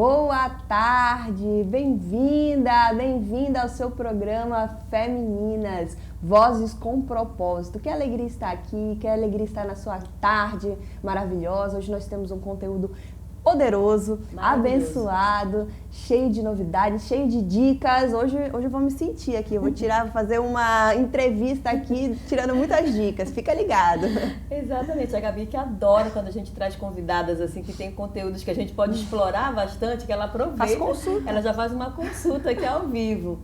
Boa tarde, bem-vinda ao seu programa Femininas, Vozes com Propósito. Que alegria estar aqui, que alegria estar na sua tarde maravilhosa. Hoje nós temos um conteúdo poderoso, abençoado, cheio de novidades, cheio de dicas. Hoje eu vou me sentir aqui, eu vou fazer uma entrevista aqui, tirando muitas dicas. Fica ligado. Exatamente, a Gabi que adora quando a gente traz convidadas assim que tem conteúdos que a gente pode explorar bastante, que ela aproveita. Faz consulta. Ela já faz uma consulta aqui ao vivo.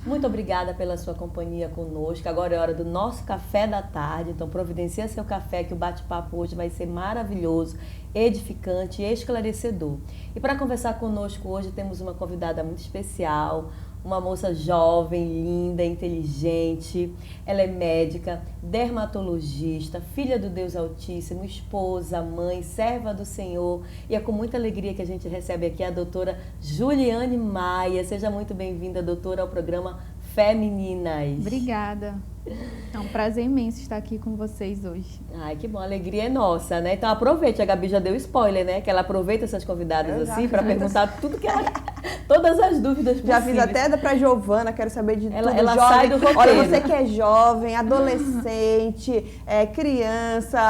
Muito obrigada pela sua companhia conosco. Agora é hora do nosso café da tarde, então providencia seu café que o bate-papo hoje vai ser maravilhoso, edificante e esclarecedor. E para conversar conosco hoje temos uma convidada muito especial, uma moça jovem, linda, inteligente. Ela é médica, dermatologista, filha do Deus Altíssimo, esposa, mãe, serva do Senhor. E é com muita alegria que a gente recebe aqui a doutora Juliane Maia. Seja muito bem-vinda, doutora, ao programa Femininas. Obrigada. É um prazer imenso estar aqui com vocês hoje. Ai, que bom, a alegria é nossa, né? Então aproveite, a Gabi já deu spoiler, né? Que ela aproveita essas convidadas assim para perguntar tudo que ela... Todas as dúvidas possíveis. Já fiz até pra Giovana, quero saber de tudo. Ela jovem. sai do roteiro. Olha, você que é jovem, adolescente, criança,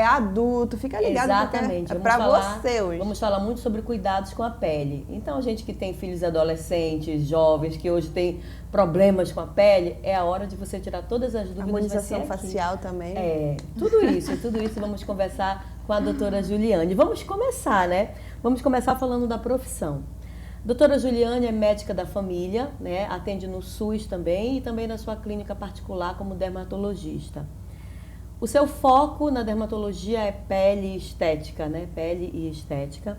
adulto, fica ligado. Exatamente. É pra você hoje. Vamos falar muito sobre cuidados com a pele. Então, a gente que tem filhos adolescentes, jovens, que hoje tem problemas com a pele, é a hora de você tirar todas as dúvidas. Harmonização facial também. Tudo isso vamos conversar com a doutora Juliane. Vamos começar, né? Vamos começar falando da profissão. Doutora Juliane é médica da família, né? Atende no SUS também e também na sua clínica particular como dermatologista. O seu foco na dermatologia é pele e estética, né? Pele e estética.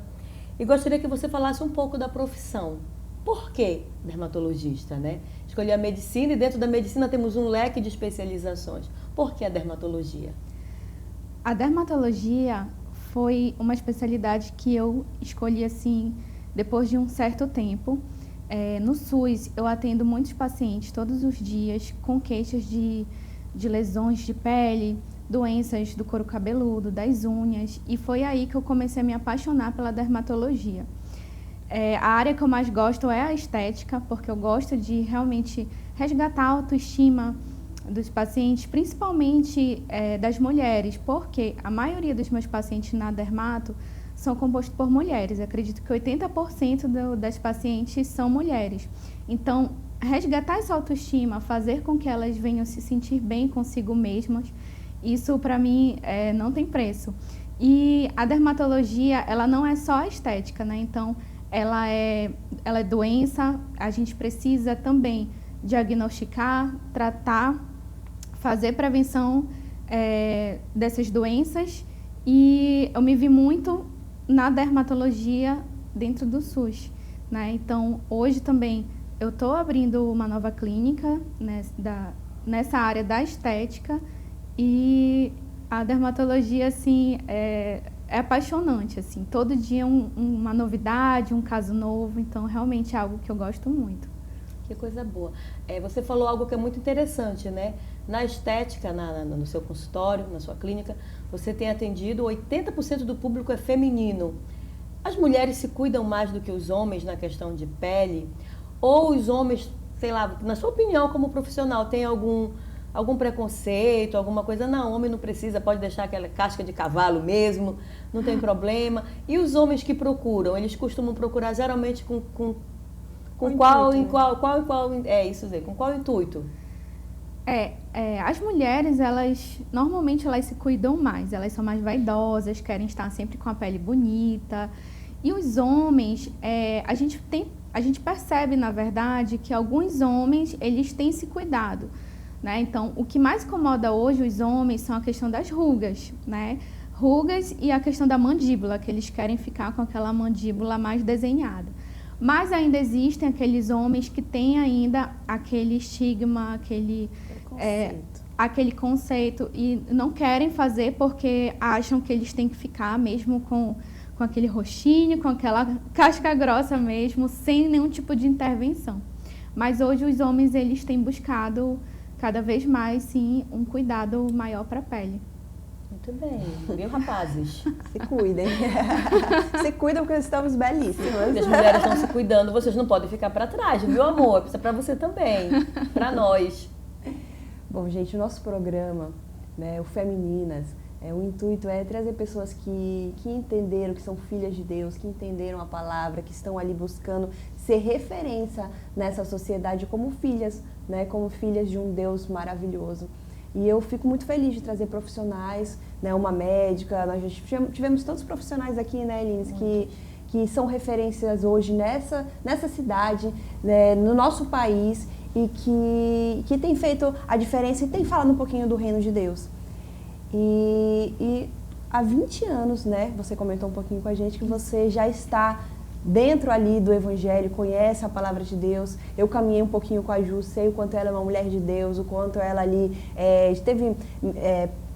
E gostaria que você falasse um pouco da profissão. Por que dermatologista, né? Escolhi a medicina e dentro da medicina temos um leque de especializações. Por que a dermatologia? A dermatologia foi uma especialidade que eu escolhi assim depois de um certo tempo. No SUS eu atendo muitos pacientes todos os dias com queixas de lesões de pele, doenças do couro cabeludo, das unhas, e foi aí que eu comecei a me apaixonar pela dermatologia. A área que eu mais gosto é a estética, porque eu gosto de realmente resgatar a autoestima dos pacientes, principalmente das mulheres, porque a maioria dos meus pacientes na dermato são compostos por mulheres. Eu acredito que 80% das pacientes são mulheres. Então, resgatar essa autoestima, fazer com que elas venham se sentir bem consigo mesmas, isso para mim não tem preço. E a dermatologia, ela não é só a estética, né? Então, ela é doença, a gente precisa também diagnosticar, tratar, fazer prevenção dessas doenças, e eu me vi muito na dermatologia dentro do SUS, né? Então, hoje também eu estou abrindo uma nova clínica, né, nessa área da estética, e a dermatologia, assim, é apaixonante, assim, todo dia uma novidade, um caso novo, então realmente é algo que eu gosto muito. Que coisa boa. Você falou algo que é muito interessante, né? Na estética, no seu consultório, na sua clínica, você tem atendido 80% do público é feminino. As mulheres se cuidam mais do que os homens na questão de pele? Ou os homens, sei lá, na sua opinião como profissional, tem algum preconceito, alguma coisa? Não, o homem não precisa, pode deixar aquela casca de cavalo mesmo, não tem problema. E os homens que procuram, eles costumam procurar geralmente com qual intuito? As mulheres, normalmente elas se cuidam mais, elas são mais vaidosas, querem estar sempre com a pele bonita. E os homens, a gente percebe, na verdade, que alguns homens, eles têm esse cuidado, né? Então, o que mais incomoda hoje os homens são a questão das rugas, né? Rugas e a questão da mandíbula, que eles querem ficar com aquela mandíbula mais desenhada. Mas ainda existem aqueles homens que têm ainda aquele estigma, aquele conceito e não querem fazer porque acham que eles têm que ficar mesmo com aquele rostinho, com aquela casca grossa mesmo, sem nenhum tipo de intervenção. Mas hoje os homens, eles têm buscado cada vez mais, sim, um cuidado maior para a pele. Muito bem, viu, rapazes? Se cuidem. Se cuidam porque estamos belíssimas. As mulheres estão se cuidando, vocês não podem ficar para trás, viu, amor? Isso é para você também, para nós. Bom, gente, o nosso programa, né, o Femininas, o intuito é trazer pessoas que entenderam, que são filhas de Deus, que entenderam a palavra, que estão ali buscando ser referência nessa sociedade como filhas, né, como filhas de um Deus maravilhoso. E eu fico muito feliz de trazer profissionais, né, uma médica, nós já tivemos tantos profissionais aqui, né, Elines, que são referências hoje nessa cidade, né, no nosso país, e que tem feito a diferença e tem falado um pouquinho do reino de Deus. E há 20 anos, né, você comentou um pouquinho com a gente que você já está dentro ali do Evangelho, conhece a palavra de Deus. Eu caminhei um pouquinho com a Ju, sei o quanto ela é uma mulher de Deus, o quanto ela ali esteve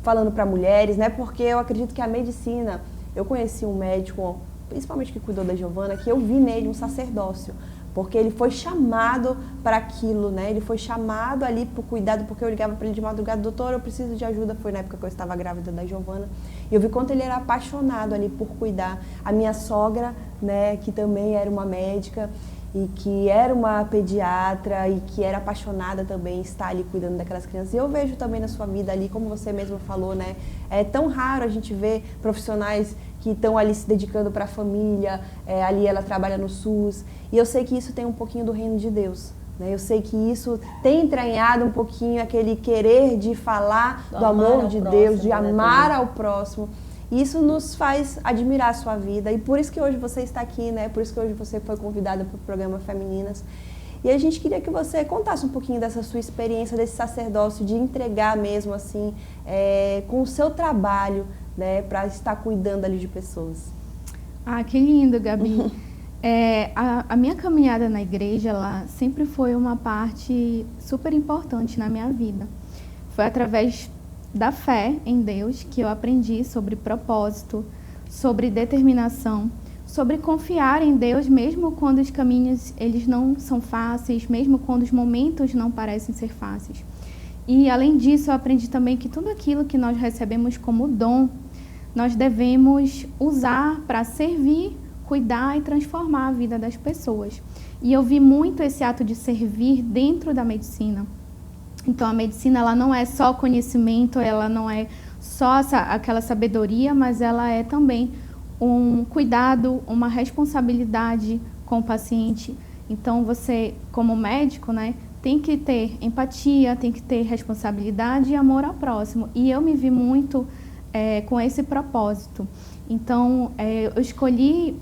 falando para mulheres, né, porque eu acredito que a medicina, eu conheci um médico, principalmente que cuidou da Giovana, que eu vi nele um sacerdócio. Porque ele foi chamado para aquilo, né? Ele foi chamado ali para o cuidado, porque eu ligava para ele de madrugada, doutor, eu preciso de ajuda. Foi na época que eu estava grávida da Giovana. E eu vi quanto ele era apaixonado ali por cuidar. A minha sogra, né, que também era uma médica e que era uma pediatra e que era apaixonada também, está ali cuidando daquelas crianças. E eu vejo também na sua vida ali, como você mesmo falou, né? É tão raro a gente ver profissionais que estão ali se dedicando para a família, ali ela trabalha no SUS, e eu sei que isso tem um pouquinho do reino de Deus, né? Eu sei que isso tem entranhado um pouquinho aquele querer de falar do amor de Deus, de amar ao próximo, e isso nos faz admirar a sua vida, e por isso que hoje você está aqui, né? Por isso que hoje você foi convidada para o programa Femininas, e a gente queria que você contasse um pouquinho dessa sua experiência, desse sacerdócio, de entregar mesmo assim, com o seu trabalho, né, para estar cuidando ali de pessoas. Ah, que lindo, Gabi. A minha caminhada na igreja, ela sempre foi uma parte super importante na minha vida. Foi através da fé em Deus que eu aprendi sobre propósito, sobre determinação, sobre confiar em Deus mesmo quando os caminhos eles não são fáceis, mesmo quando os momentos não parecem ser fáceis. E além disso, eu aprendi também que tudo aquilo que nós recebemos como dom, nós devemos usar para servir, cuidar e transformar a vida das pessoas. E eu vi muito esse ato de servir dentro da medicina. Então, a medicina ela não é só conhecimento, ela não é só aquela sabedoria, mas ela é também um cuidado, uma responsabilidade com o paciente. Então, você, como médico, né, tem que ter empatia, tem que ter responsabilidade e amor ao próximo. E eu me vi muito com esse propósito. Então, eu escolhi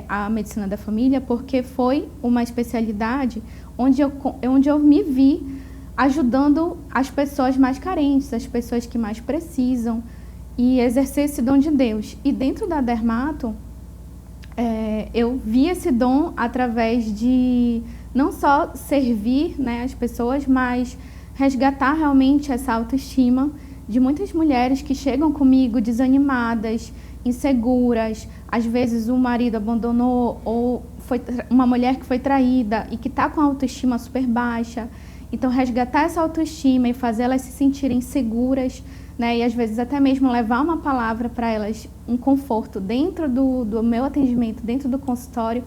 a medicina da família porque foi uma especialidade onde eu me vi ajudando as pessoas mais carentes, as pessoas que mais precisam, e exercer esse dom de Deus. E dentro da Dermato, eu vi esse dom através de não só servir, né, as pessoas, mas resgatar realmente essa autoestima de muitas mulheres que chegam comigo desanimadas, inseguras, às vezes o marido abandonou ou foi uma mulher que foi traída e que está com a autoestima super baixa. Então, resgatar essa autoestima e fazer elas se sentirem seguras, né, e às vezes até mesmo levar uma palavra para elas, um conforto dentro do meu atendimento, dentro do consultório,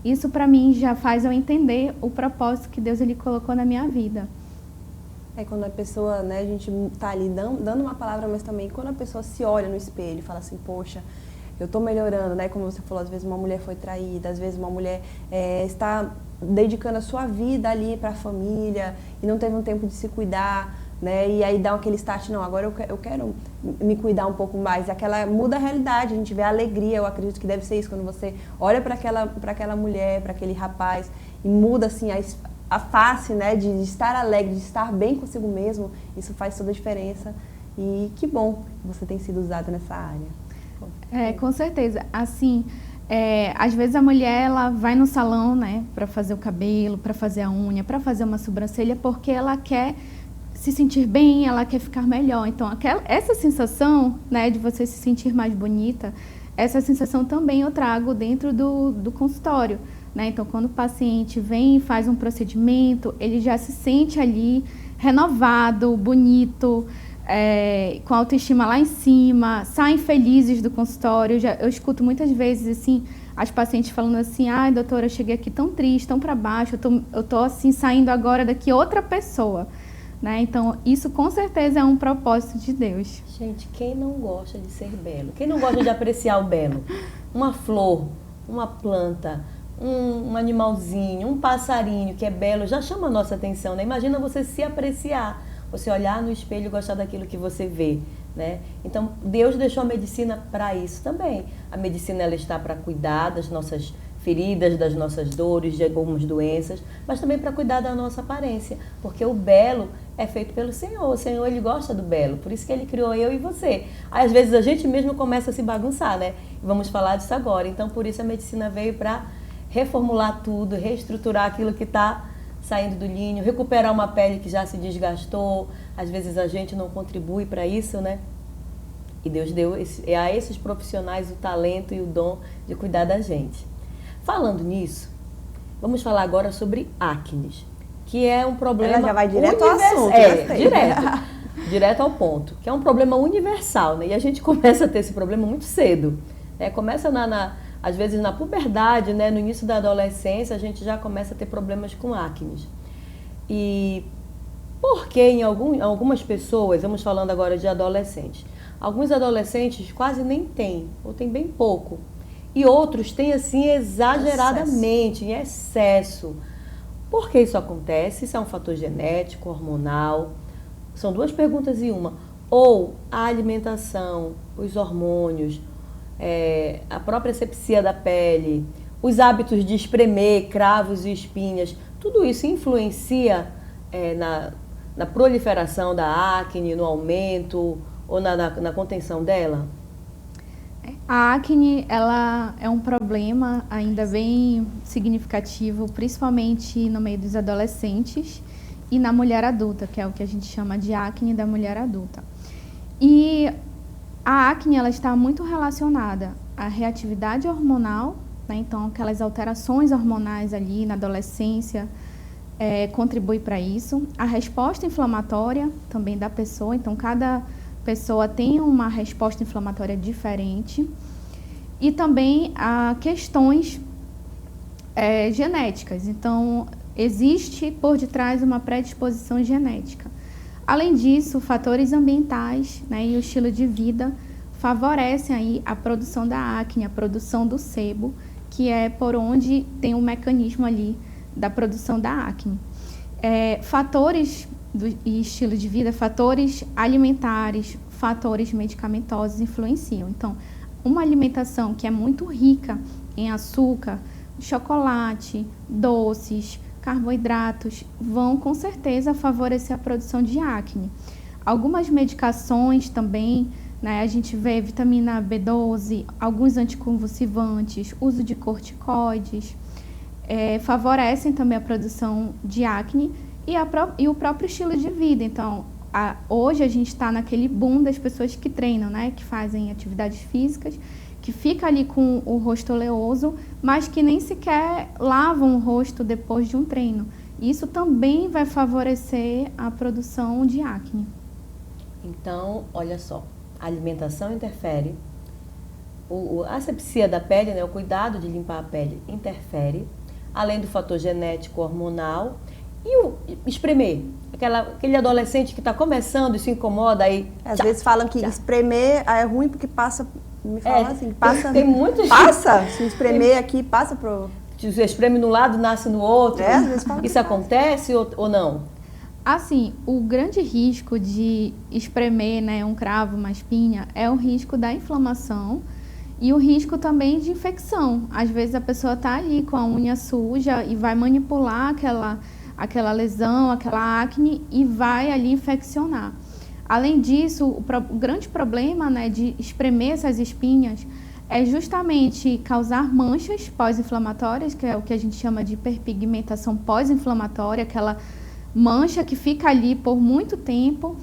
isso para mim já faz eu entender o propósito que Deus ele colocou na minha vida. Quando a pessoa, né, a gente tá ali dando uma palavra, mas também quando a pessoa se olha no espelho e fala assim, poxa, eu tô melhorando, né? Como você falou, às vezes uma mulher foi traída, às vezes uma mulher está dedicando a sua vida ali para a família e não teve um tempo de se cuidar, né? E aí dá aquele start, não, agora eu quero me cuidar um pouco mais. E aquela muda a realidade, a gente vê a alegria, eu acredito que deve ser isso, quando você olha para aquela mulher, para aquele rapaz e muda assim a face, né, de estar alegre, de estar bem consigo mesmo, isso faz toda a diferença. E que bom que você tem sido usada nessa área. Com certeza. Assim, às vezes a mulher ela vai no salão, né, para fazer o cabelo, para fazer a unha, para fazer uma sobrancelha, porque ela quer se sentir bem, ela quer ficar melhor. Então, essa sensação, né, de você se sentir mais bonita, essa sensação também eu trago dentro do consultório. Né? Então, quando o paciente vem e faz um procedimento, ele já se sente ali renovado, bonito, com a autoestima lá em cima, saem felizes do consultório. Eu escuto muitas vezes assim, as pacientes falando assim: ai, doutora, eu cheguei aqui tão triste, tão para baixo, eu tô assim saindo agora daqui outra pessoa, né? Então, isso com certeza é um propósito de Deus. Gente, quem não gosta de ser belo? Quem não gosta de apreciar o belo? Uma flor, uma planta, um animalzinho, um passarinho que é belo, já chama a nossa atenção, né? Imagina você se apreciar, você olhar no espelho e gostar daquilo que você vê, né? Então, Deus deixou a medicina para isso também. A medicina, ela está para cuidar das nossas feridas, das nossas dores, de algumas doenças, mas também para cuidar da nossa aparência, porque o belo é feito pelo Senhor. O Senhor, Ele gosta do belo, por isso que Ele criou eu e você. Aí, às vezes, a gente mesmo começa a se bagunçar, né? Vamos falar disso agora. Então, por isso a medicina veio para reformular tudo, reestruturar aquilo que está saindo do linho, recuperar uma pele que já se desgastou. Às vezes a gente não contribui para isso, né? E Deus deu a esses profissionais o talento e o dom de cuidar da gente. Falando nisso, vamos falar agora sobre acne, que é um problema... Ela já vai direto ao assunto. Direto ao ponto, que é um problema universal, né? E a gente começa a ter esse problema muito cedo, né? Começa às vezes na puberdade, né? No início da adolescência, a gente já começa a ter problemas com acne. E porque em algumas pessoas, vamos falando agora de adolescentes, alguns adolescentes quase nem têm, ou tem bem pouco. E outros têm assim exageradamente, em excesso. Por que isso acontece? Isso é um fator genético, hormonal? São duas perguntas em uma. Ou a alimentação, os hormônios, a própria asepsia da pele, os hábitos de espremer cravos e espinhas, tudo isso influencia na proliferação da acne, no aumento ou na contenção dela? A acne, ela é um problema ainda bem significativo, principalmente no meio dos adolescentes e na mulher adulta, que é o que a gente chama de acne da mulher adulta. E a acne, ela está muito relacionada à reatividade hormonal, né? Então, aquelas alterações hormonais ali na adolescência contribui para isso. A resposta inflamatória também da pessoa, então cada pessoa tem uma resposta inflamatória diferente. E também há questões genéticas, então existe por detrás uma predisposição genética. Além disso, fatores ambientais, né, e o estilo de vida favorecem aí a produção da acne, a produção do sebo, que é por onde tem um mecanismo ali da produção da acne. Fatores e estilo de vida, fatores alimentares, fatores medicamentosos influenciam. Então, uma alimentação que é muito rica em açúcar, chocolate, doces, carboidratos, vão com certeza favorecer a produção de acne. Algumas medicações também, né, a gente vê vitamina B12, alguns anticonvulsivantes, uso de corticoides, favorecem também a produção de acne e o próprio estilo de vida. Então, hoje a gente está naquele boom das pessoas que treinam, né, que fazem atividades físicas, que fica ali com o rosto oleoso, mas que nem sequer lavam o rosto depois de um treino. Isso também vai favorecer a produção de acne. Então, olha só, a alimentação interfere, a asepsia da pele, né, o cuidado de limpar a pele interfere, além do fator genético, hormonal, e o espremer. Aquele adolescente que está começando e se incomoda aí. Às vezes falam que espremer é ruim porque passa. Me falam assim, passa. Tem muitos. Passa! Se espremer aqui, passa pro. Se espreme no lado, nasce no outro. Às vezes falam isso acontece ou não? Assim, o grande risco de espremer, né, um cravo, uma espinha, é o risco da inflamação e o risco também de infecção. Às vezes a pessoa está ali com a unha suja e vai manipular aquela lesão, aquela acne e vai ali infeccionar. Além disso, o grande problema, né, de espremer essas espinhas é justamente causar manchas pós-inflamatórias, que é o que a gente chama de hiperpigmentação pós-inflamatória, aquela mancha que fica ali por muito tempo,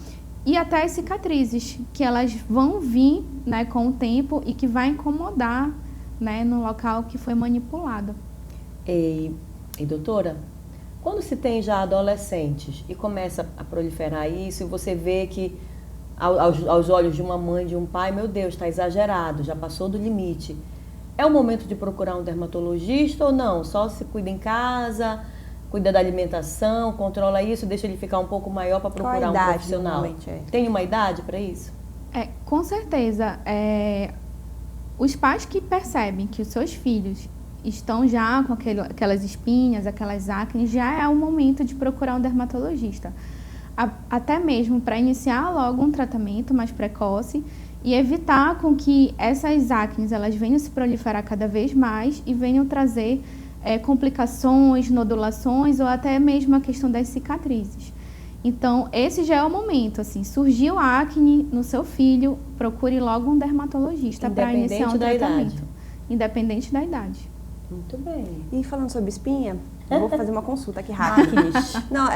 e até as cicatrizes, que elas vão vir, né, com o tempo e que vai incomodar, né, no local que foi manipulado. E doutora, quando se tem já adolescentes e começa a proliferar isso, e você vê que aos olhos de uma mãe, de um pai, meu Deus, está exagerado, já passou do limite. É o momento de procurar um dermatologista ou não? Só se cuida em casa, cuida da alimentação, controla isso, deixa ele ficar um pouco maior para procurar um profissional. Tem uma idade para isso? Com certeza. Os pais que percebem que os seus filhos estão já com aquelas espinhas, aquelas acnes, já é o momento de procurar um dermatologista. Até mesmo para iniciar logo um tratamento mais precoce e evitar com que essas acnes elas venham se proliferar cada vez mais e venham trazer complicações, nodulações ou até mesmo a questão das cicatrizes. Então, esse já é o momento, assim, surgiu acne no seu filho, procure logo um dermatologista para iniciar um tratamento. Independente da idade. Muito bem. E falando sobre espinha, eu vou fazer uma consulta aqui rápida. Não,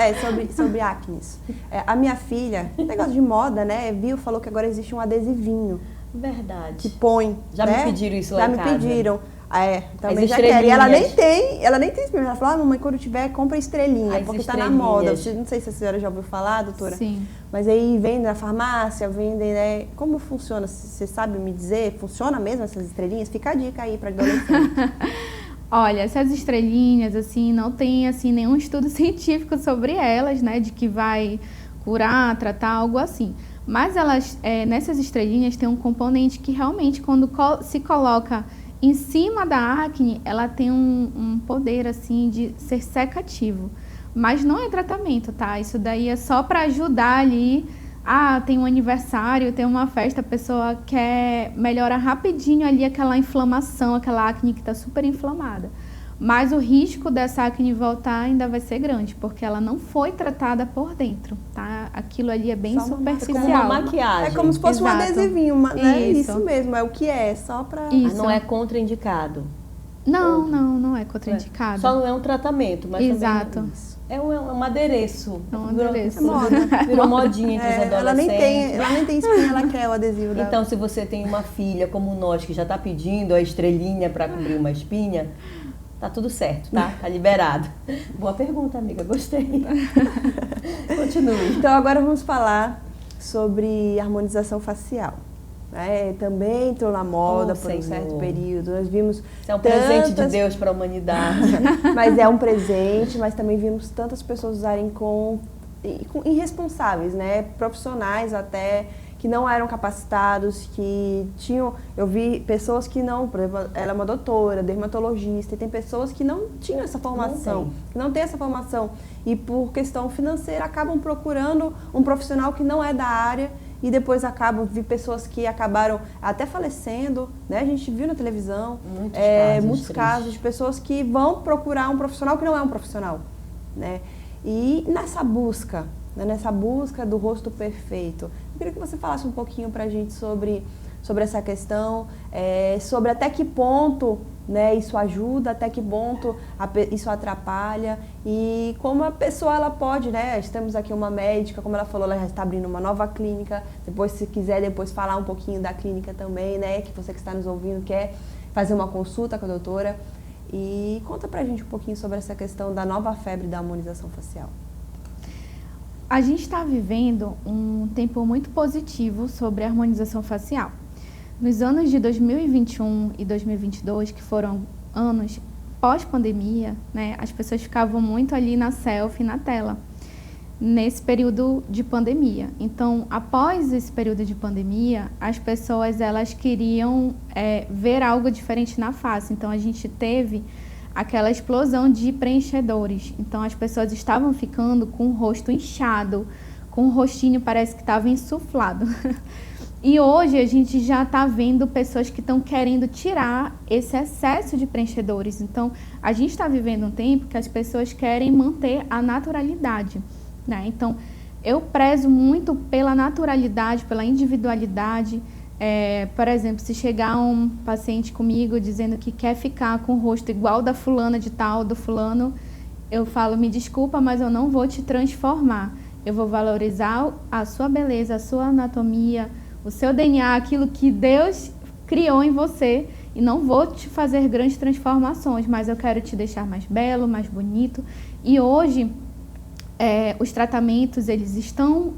sobre acnes. A minha filha, negócio de moda, né, falou que agora existe um adesivinho. Verdade. Que põe. Já me pediram isso lá em casa. Já me pediram. Também já quero. E ela nem tem espinha. Ela falou, mamãe, quando tiver, compra estrelinha, porque tá na moda. Não sei se a senhora já ouviu falar, doutora. Sim. Mas aí vendem na farmácia, vendem, né? Como funciona? Você sabe me dizer? Funciona mesmo essas estrelinhas? Fica a dica aí para adolescente. Olha, essas estrelinhas, assim, não tem, assim, nenhum estudo científico sobre elas, né? De que vai curar, tratar, algo assim. Mas elas, nessas estrelinhas, tem um componente que realmente, quando se coloca em cima da acne, ela tem um poder, assim, de ser secativo. Mas não é tratamento, tá? Isso daí é só para ajudar ali. Tem um aniversário, tem uma festa, a pessoa quer melhorar rapidinho ali aquela inflamação, aquela acne que está super inflamada. Mas o risco dessa acne voltar ainda vai ser grande, porque ela não foi tratada por dentro, tá? Aquilo ali é bem superficial. É como uma maquiagem. É como se fosse um adesivinho, né? Isso mesmo, é o que só para... Não é contraindicado. Não é contraindicado. Só não é um tratamento, mas Exato. também é um adereço. É um adereço. Virou modinha entre os adolescentes. Ela nem tem espinha, ela quer o adesivo dela. Então, se você tem uma filha como nós, que já está pedindo a estrelinha para cobrir uma espinha, tá tudo certo, tá? Tá liberado. Boa pergunta, amiga. Gostei. Continue. Então, agora vamos falar sobre harmonização facial. Também entrou na moda por um certo período. Nós vimos isso é um presente de Deus para a humanidade. Mas é um presente, mas também vimos tantas pessoas usarem com irresponsáveis, né? Profissionais até, que não eram capacitados, que tinham... Eu vi pessoas que não... Por exemplo, ela é uma doutora, dermatologista, e tem pessoas que não tinham essa formação, que não tem essa formação. E por questão financeira acabam procurando um profissional que não é da área, e depois vi pessoas que acabaram até falecendo, né? A gente viu na televisão muitos casos de pessoas que vão procurar um profissional que não é um profissional, né? E nessa busca do rosto perfeito, eu queria que você falasse um pouquinho pra gente sobre essa questão, sobre até que ponto, né, isso ajuda, até que ponto isso atrapalha e como a pessoa ela pode, né, temos aqui uma médica, como ela falou, ela já está abrindo uma nova clínica, depois se quiser falar um pouquinho da clínica também, né, que você que está nos ouvindo quer fazer uma consulta com a doutora e conta pra gente um pouquinho sobre essa questão da nova febre da harmonização facial. A gente está vivendo um tempo muito positivo sobre a harmonização facial. Nos anos de 2021 e 2022, que foram anos pós-pandemia, né, as pessoas ficavam muito ali na selfie, na tela, nesse período de pandemia. Então, após esse período de pandemia, as pessoas elas queriam ver algo diferente na face. Então, a gente teve aquela explosão de preenchedores. Então, as pessoas estavam ficando com o rosto inchado, com o rostinho parece que estava insuflado. E hoje a gente já está vendo pessoas que estão querendo tirar esse excesso de preenchedores. Então, a gente está vivendo um tempo que as pessoas querem manter a naturalidade, né? Então, eu prezo muito pela naturalidade, pela individualidade. Por exemplo, se chegar um paciente comigo dizendo que quer ficar com o rosto igual da fulana de tal, do fulano, eu falo, me desculpa, mas eu não vou te transformar. Eu vou valorizar a sua beleza, a sua anatomia, o seu DNA, aquilo que Deus criou em você, e não vou te fazer grandes transformações, mas eu quero te deixar mais belo, mais bonito. E hoje, os tratamentos, eles estão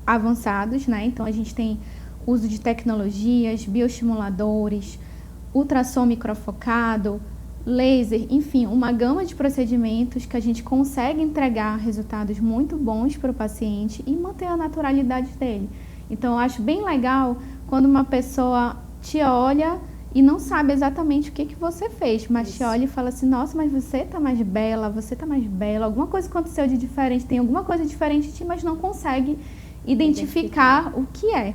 avançados, né? Então a gente tem uso de tecnologias, bioestimuladores, ultrassom microfocado, laser, enfim, uma gama de procedimentos que a gente consegue entregar resultados muito bons para o paciente e manter a naturalidade dele. Então eu acho bem legal quando uma pessoa te olha e não sabe exatamente o que você fez, mas te olha e fala assim, nossa, mas você tá mais bela, alguma coisa aconteceu de diferente, tem alguma coisa diferente em ti, mas não consegue identificar o que é.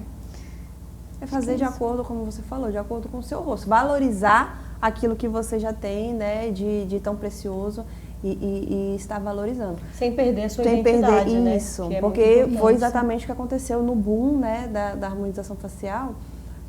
É fazer de acordo, como você falou, de acordo com o seu rosto. Valorizar aquilo que você já tem, né, de tão precioso e estar valorizando. Sem perder a sua Sem identidade, perder né? isso, Que é porque foi exatamente o que aconteceu no boom, né, da harmonização facial,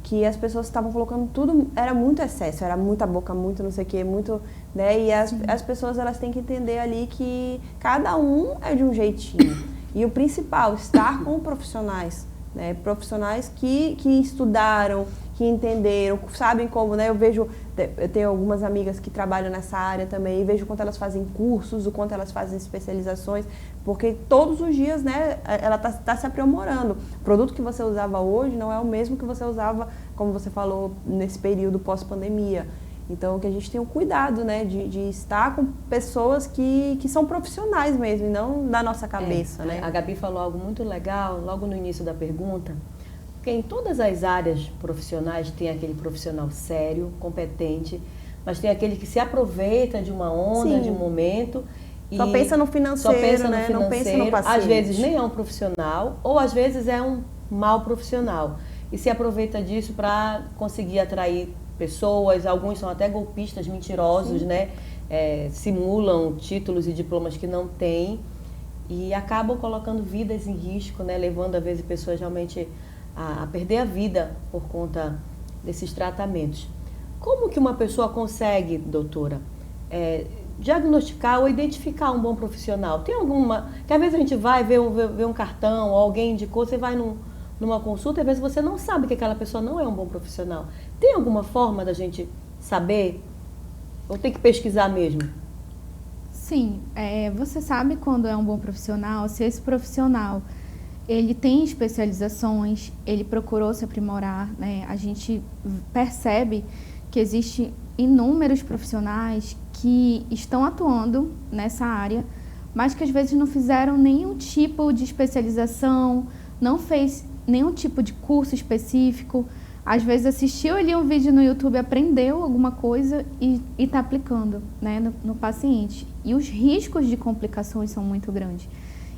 que as pessoas estavam colocando tudo, era muito excesso, era muita boca, muito não sei o que, muito, né, e as pessoas, elas têm que entender ali que cada um é de um jeitinho. E o principal, estar com profissionais, né, profissionais que estudaram, que entenderam, sabem como, né, eu tenho algumas amigas que trabalham nessa área também e vejo o quanto elas fazem cursos, o quanto elas fazem especializações, porque todos os dias, né, ela tá se aprimorando. O produto que você usava hoje não é o mesmo que você usava, como você falou, nesse período pós-pandemia. Então, que a gente tenha o cuidado, né, de estar com pessoas que são profissionais mesmo, e não da nossa cabeça, né? A Gabi falou algo muito legal logo no início da pergunta, porque em todas as áreas profissionais tem aquele profissional sério, competente, mas tem aquele que se aproveita de uma onda, de um momento. Só pensa no financeiro, né? Não pensa no paciente. Às vezes nem é um profissional, ou às vezes é um mau profissional. E se aproveita disso para conseguir atrair pessoas, alguns são até golpistas mentirosos, né? Simulam títulos e diplomas que não têm e acabam colocando vidas em risco, né? Levando, às vezes, pessoas realmente a perder a vida por conta desses tratamentos. Como que uma pessoa consegue, doutora, diagnosticar ou identificar um bom profissional? Tem alguma... que às vezes a gente vai ver um cartão, ou alguém indicou, você vai numa consulta, às vezes você não sabe que aquela pessoa não é um bom profissional. Tem alguma forma da gente saber? Ou tem que pesquisar mesmo? Sim, você sabe quando é um bom profissional, se esse profissional ele tem especializações, ele procurou se aprimorar, né? A gente percebe que existe inúmeros profissionais que estão atuando nessa área, mas que às vezes não fizeram nenhum tipo de especialização, não fez nenhum tipo de curso específico, às vezes assistiu ali um vídeo no YouTube, aprendeu alguma coisa e está aplicando, né, no paciente. E os riscos de complicações são muito grandes.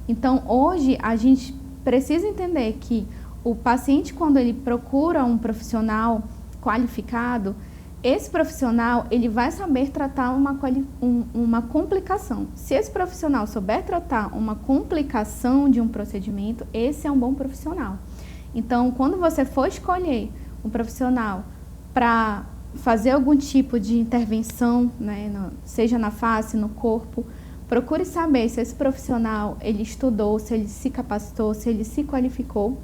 Então, hoje, a gente precisa entender que o paciente, quando ele procura um profissional qualificado, esse profissional ele vai saber tratar uma complicação. Se esse profissional souber tratar uma complicação de um procedimento, esse é um bom profissional. Então, quando você for escolher um profissional para fazer algum tipo de intervenção, né, seja na face, no corpo, procure saber se esse profissional ele estudou, se ele se capacitou, se ele se qualificou,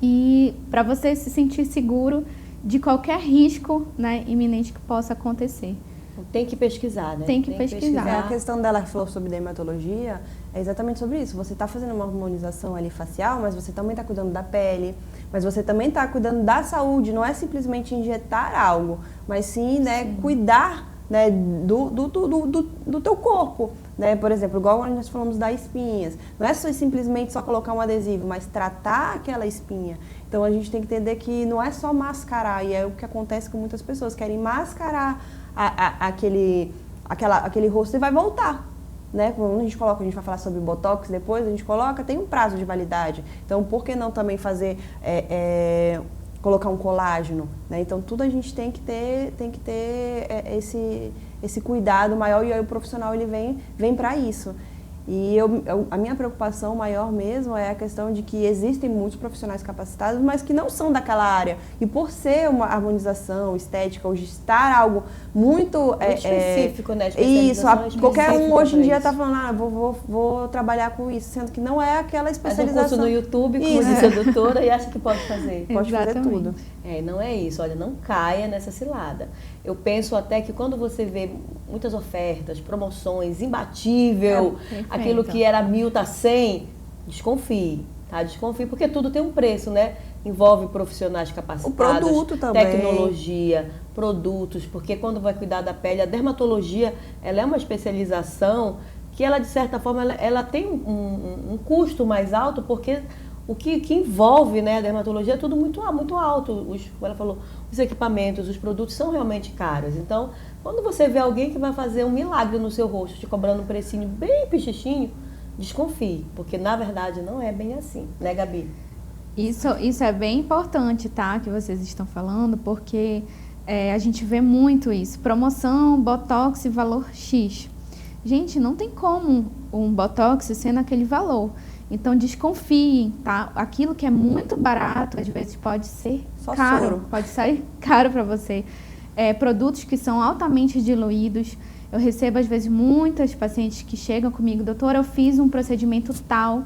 e para você se sentir seguro de qualquer risco, né, iminente que possa acontecer. Tem que pesquisar, né? Tem que pesquisar. A questão dela falou sobre dermatologia, é exatamente sobre isso. Você está fazendo uma harmonização ali facial, mas você também está cuidando da pele, mas você também está cuidando da saúde. Não é simplesmente injetar algo, mas sim, né, cuidar, né, do teu corpo. Né? Por exemplo, igual nós falamos das espinhas. Não é simplesmente só colocar um adesivo, mas tratar aquela espinha. Então a gente tem que entender que não é só mascarar, e é o que acontece com muitas pessoas, querem mascarar aquele rosto e vai voltar. Né? Quando a gente vai falar sobre Botox depois, a gente coloca, tem um prazo de validade. Então, por que não também fazer, colocar um colágeno? Né? Então, tudo a gente tem que ter esse cuidado maior, e aí o profissional ele vem para isso. E a minha preocupação maior mesmo é a questão de que existem muitos profissionais capacitados, mas que não são daquela área. E por ser uma harmonização estética, ou estar algo muito específico, né? Isso, qualquer um hoje em dia está falando, vou trabalhar com isso, sendo que não é aquela especialização. Faz um curso no YouTube, curso de sedutora, e acha que pode fazer. Pode fazer tudo. Não é isso, olha, não caia nessa cilada. Eu penso até que quando você vê muitas ofertas, promoções, imbatível, aquilo que era 1.000 está 100, desconfie. tá? Desconfie, porque tudo tem um preço, né? Envolve profissionais capacitados, o produto também, tecnologia, produtos, porque quando vai cuidar da pele, a dermatologia, ela é uma especialização que ela, de certa forma, ela tem um custo mais alto, porque o que envolve, né, a dermatologia é tudo muito alto. Como ela falou, os equipamentos, os produtos são realmente caros. Então, quando você vê alguém que vai fazer um milagre no seu rosto, te cobrando um precinho bem pichichinho, desconfie, porque na verdade não é bem assim, né, Gabi? Isso é bem importante, tá? Que vocês estão falando, porque a gente vê muito isso. Promoção, Botox e valor X. Gente, não tem como um Botox ser naquele valor. Então, desconfiem, tá? Aquilo que é muito barato, às vezes pode ser Só caro. soro. Pode sair caro para você. Produtos que são altamente diluídos. Eu recebo, às vezes, muitas pacientes que chegam comigo, doutora, eu fiz um procedimento tal,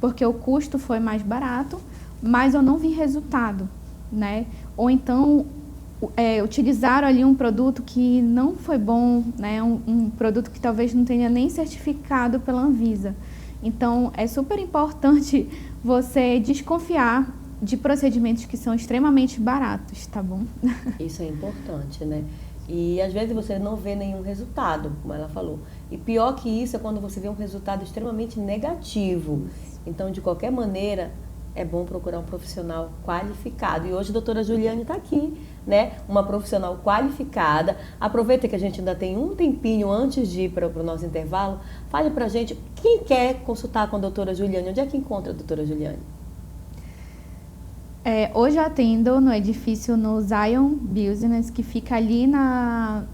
porque o custo foi mais barato, mas eu não vi resultado, né? Ou então, utilizaram ali um produto que não foi bom, né? Um produto que talvez não tenha nem certificado pela Anvisa. Então, é super importante você desconfiar de procedimentos que são extremamente baratos, tá bom? Isso é importante, né? E às vezes você não vê nenhum resultado, como ela falou. E pior que isso é quando você vê um resultado extremamente negativo. Então, de qualquer maneira, é bom procurar um profissional qualificado. E hoje a doutora Juliane está aqui, né? Uma profissional qualificada. Aproveita que a gente ainda tem um tempinho antes de ir para o nosso intervalo. Fale para a gente, quem quer consultar com a doutora Juliane, onde é que encontra a doutora Juliane? Hoje eu atendo no edifício no Zion Business, que fica ali na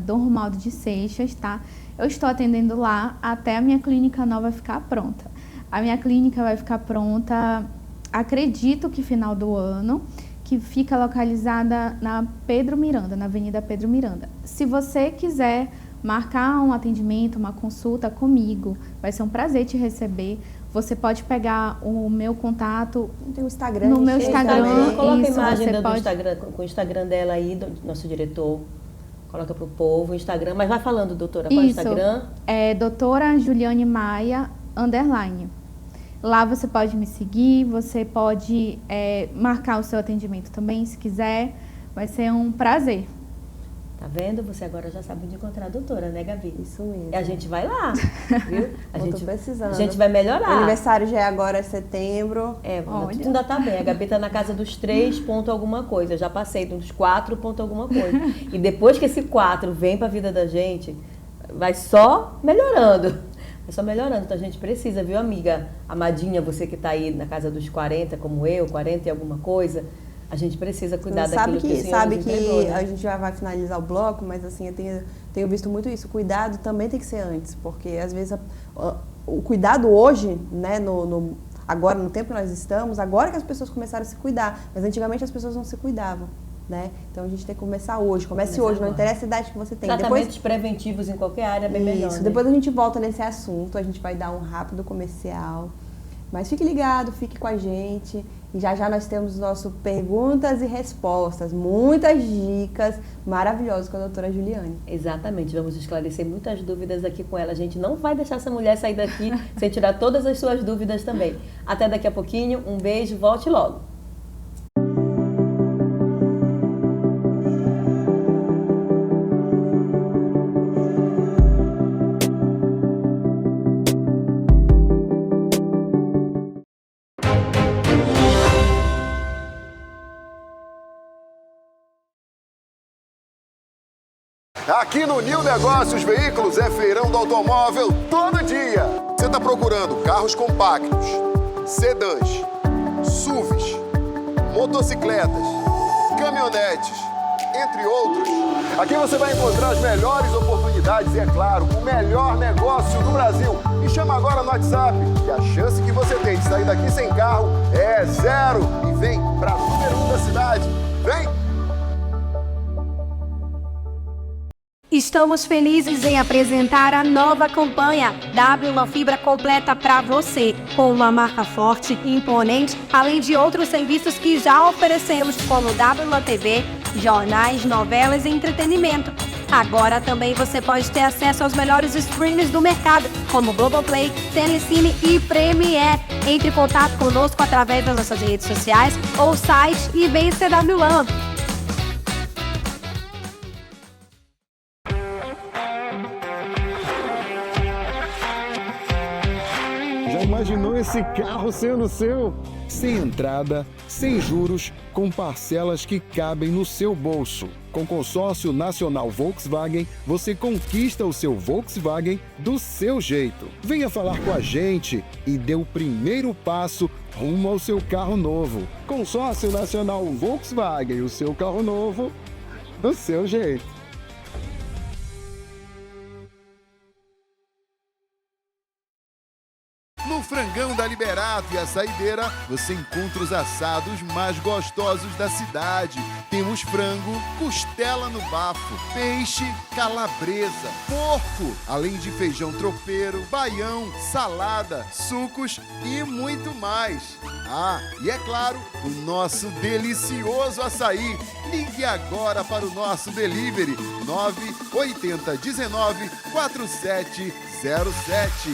Dom Romualdo de Seixas, tá? Eu estou atendendo lá até a minha clínica nova ficar pronta. A minha clínica vai ficar pronta, acredito que final do ano, que fica localizada na Pedro Miranda, na Avenida Pedro Miranda. Se você quiser marcar um atendimento, uma consulta comigo, vai ser um prazer te receber. Você pode pegar o meu contato Tem o Instagram. no meu Instagram. Coloca a Isso, imagem você do pode... Instagram, com o Instagram dela aí, do nosso diretor. Coloca para o povo o Instagram. Mas vai falando, doutora, qual é o Instagram? É doutora Juliane Maia, _. Lá você pode me seguir, você pode marcar o seu atendimento também, se quiser. Vai ser um prazer. Tá vendo? Você agora já sabe onde encontrar a doutora, né, Gabi? Isso mesmo. E a gente vai lá, viu? Tô precisando. A gente vai melhorar. O aniversário já é agora, é setembro. Tudo ainda tá bem. A Gabi tá na casa dos 3 ponto alguma coisa. Eu já passei dos 4 ponto alguma coisa. E depois que esse 4 vem pra vida da gente, vai só melhorando. Vai só melhorando. Então a gente precisa, viu, amiga? Amadinha, você que tá aí na casa dos 40, como eu, 40 e alguma coisa... A gente precisa cuidar daquilo que o Senhor sabe nos que entregou, né? a gente já vai finalizar o bloco, mas assim, eu tenho visto muito isso. O cuidado também tem que ser antes, porque às vezes o cuidado hoje, né, agora no tempo que nós estamos, agora que as pessoas começaram a se cuidar, mas antigamente as pessoas não se cuidavam, né? Então a gente tem que começar hoje, comece hoje, não interessa a idade que você tem. Tratamentos preventivos em qualquer área é bem melhor, né? Depois a gente volta nesse assunto, a gente vai dar um rápido comercial. Mas fique ligado, fique com a gente. E já já nós temos nosso perguntas e respostas, muitas dicas maravilhosas com a doutora Juliane. Exatamente, vamos esclarecer muitas dúvidas aqui com ela. A gente não vai deixar essa mulher sair daqui sem tirar todas as suas dúvidas também. Até daqui a pouquinho, um beijo, volte logo. Aqui no New Negócios Veículos é feirão do automóvel todo dia. Você está procurando carros compactos, sedãs, SUVs, motocicletas, caminhonetes, entre outros. Aqui você vai encontrar as melhores oportunidades e, é claro, o melhor negócio do Brasil. Me chama agora no WhatsApp e a chance que você tem de sair daqui sem carro é 0. E vem para número 1 da cidade. Vem! Estamos felizes em apresentar a nova campanha W Fibra completa para você, com uma marca forte e imponente, além de outros serviços que já oferecemos, como WTV, jornais, novelas e entretenimento. Agora também você pode ter acesso aos melhores streams do mercado, como Globoplay, Telecine e Premiere. Entre em contato conosco através das nossas redes sociais ou site e vem CW Lan. Já imaginou esse carro sendo seu? Sem entrada, sem juros, com parcelas que cabem no seu bolso. Com Consórcio Nacional Volkswagen, você conquista o seu Volkswagen do seu jeito. Venha falar com a gente e dê o primeiro passo rumo ao seu carro novo. Consórcio Nacional Volkswagen, o seu carro novo do seu jeito. No Frangão da Liberato e a Saideira, você encontra os assados mais gostosos da cidade. Temos frango, costela no bafo, peixe, calabresa, porco, além de feijão tropeiro, baião, salada, sucos e muito mais. Ah, e é claro, o nosso delicioso açaí. Ligue agora para o nosso delivery 980 19 4707.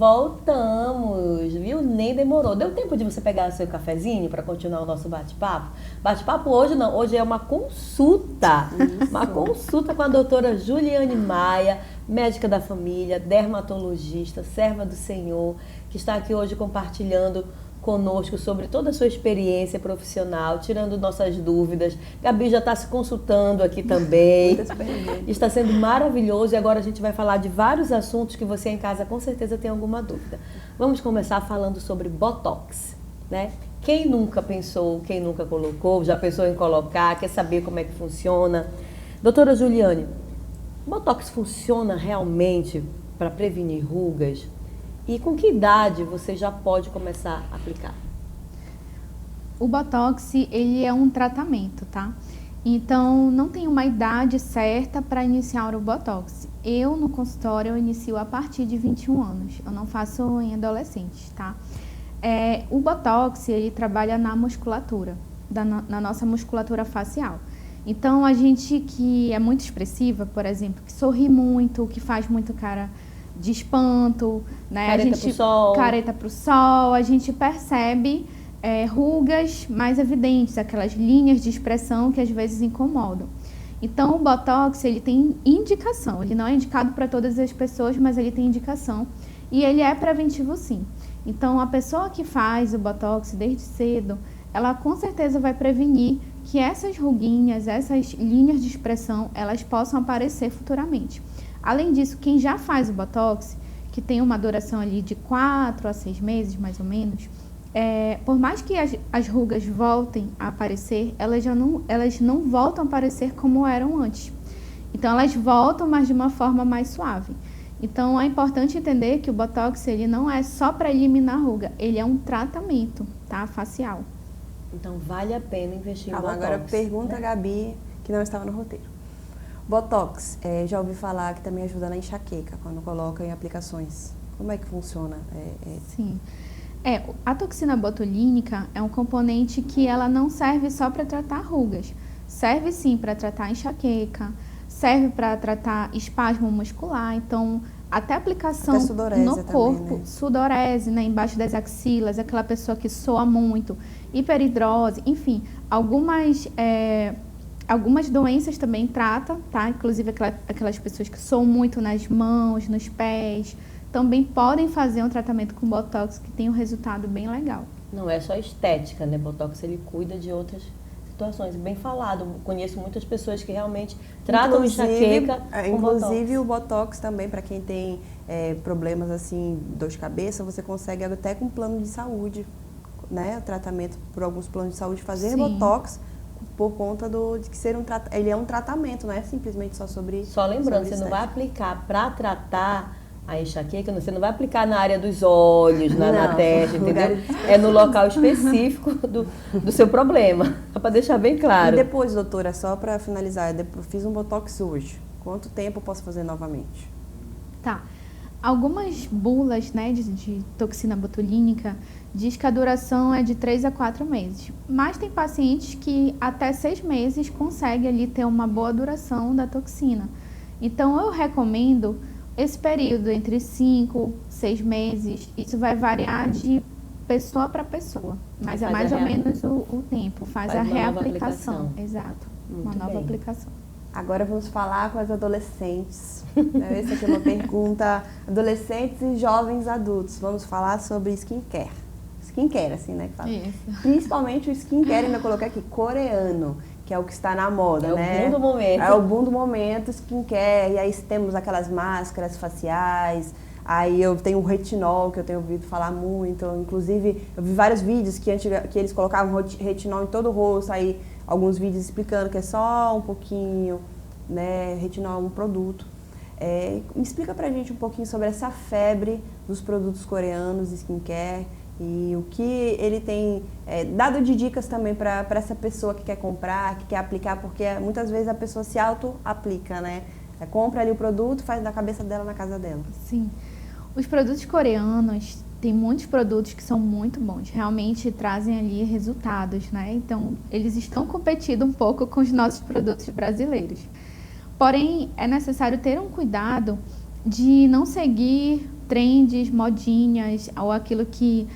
Voltamos, viu? Nem demorou. Deu tempo de você pegar seu cafezinho para continuar o nosso bate-papo? Bate-papo hoje não, hoje é uma consulta. Isso. Uma consulta com a doutora Juliane Maia, médica da família, dermatologista, serva do Senhor, que está aqui hoje compartilhando conosco sobre toda a sua experiência profissional, tirando nossas dúvidas. Gabi já está se consultando aqui também. Está sendo maravilhoso e agora a gente vai falar de vários assuntos que você em casa com certeza tem alguma dúvida. Vamos começar falando sobre Botox, né? Quem nunca pensou, quem nunca colocou, já pensou em colocar, quer saber como é que funciona? Doutora Juliane, Botox funciona realmente para prevenir rugas? E com que idade você já pode começar a aplicar? O Botox, ele é um tratamento, tá? Então, não tem uma idade certa para iniciar o Botox. Eu, no consultório, eu inicio a partir de 21 anos. Eu não faço em adolescentes, tá? O Botox, ele trabalha na musculatura, na nossa musculatura facial. Então, a gente que é muito expressiva, por exemplo, que sorri muito, que faz muito cara de espanto, né? Careta pro sol. Careta pro sol, a gente percebe rugas mais evidentes, aquelas linhas de expressão que às vezes incomodam. Então, o Botox, ele tem indicação, ele não é indicado para todas as pessoas, mas ele tem indicação e ele é preventivo sim. Então, a pessoa que faz o Botox desde cedo, ela com certeza vai prevenir que essas ruguinhas, essas linhas de expressão, elas possam aparecer futuramente. Além disso, quem já faz o Botox, que tem uma duração ali de 4 a 6 meses, mais ou menos, por mais que as rugas voltem a aparecer, elas não voltam a aparecer como eram antes. Então, elas voltam, mas de uma forma mais suave. Então, é importante entender que o Botox, ele não é só para eliminar a ruga, ele é um tratamento, tá, facial. Então, vale a pena investir em Botox. Agora, pergunta a Gabi, que não estava no roteiro. Botox, já ouvi falar que também ajuda na enxaqueca, quando coloca em aplicações. Como é que funciona? Sim. A toxina botulínica é um componente que ela não serve só para tratar rugas. Serve sim para tratar enxaqueca, serve para tratar espasmo muscular. Então, até aplicação no corpo, também, né? Sudorese, né, embaixo das axilas, aquela pessoa que soa muito, hiperidrose, enfim, algumas algumas doenças também trata, tá? Inclusive aquelas pessoas que suam muito nas mãos, nos pés, também podem fazer um tratamento com Botox que tem um resultado bem legal. Não é só estética, né? Botox, ele cuida de outras situações. Bem falado, conheço muitas pessoas que realmente tratam enxaqueca com inclusive Botox. o Botox também, para quem tem problemas assim, dor de cabeça, você consegue até com plano de saúde, né? O tratamento por alguns planos de saúde, fazer Sim. Botox por conta de que ele é um tratamento, não é simplesmente só sobre... Só lembrando, sobre você não vai estética. aplicar para tratar a enxaqueca, você não vai aplicar na área dos olhos, na Não, testa, entendeu? lugares É no local específico do seu problema, para deixar bem claro. E depois, doutora, só para finalizar, eu fiz um Botox hoje. Quanto tempo eu posso fazer novamente? Tá. Algumas bulas, né, de toxina botulínica diz que a duração é de 3 a 4 meses. Mas tem pacientes que até 6 meses conseguem ali ter uma boa duração da toxina. Então eu recomendo esse período entre 5, 6 meses. Isso vai variar de pessoa para pessoa. Mas é mais ou menos o tempo. Faz a uma nova reaplicação. aplicação. Exato. Muito Uma nova bem. aplicação. Agora vamos falar com as adolescentes. Essa aqui é uma pergunta. Adolescentes e jovens adultos. Vamos falar sobre skincare. Skincare, assim, né? Que fala. Isso. Principalmente o skincare, ainda coloquei aqui, coreano, que é o que está na moda, É o né? boom do momento. É o boom do momento, skincare. E aí temos aquelas máscaras faciais. Aí eu tenho o retinol, que eu tenho ouvido falar muito. Inclusive, eu vi vários vídeos que eles colocavam retinol em todo o rosto. Aí alguns vídeos explicando que é só um pouquinho, né? Retinol é um produto. Me explica pra gente um pouquinho sobre essa febre dos produtos coreanos de skincare e o que ele tem dado de dicas também para essa pessoa que quer comprar, que quer aplicar, porque muitas vezes a pessoa se auto-aplica, né? Compra ali o produto, faz da cabeça dela na casa dela. Sim. Os produtos coreanos, tem muitos produtos que são muito bons, realmente trazem ali resultados, né? Então, eles estão competindo um pouco com os nossos produtos brasileiros. Porém, é necessário ter um cuidado de não seguir trends, modinhas, ou aquilo que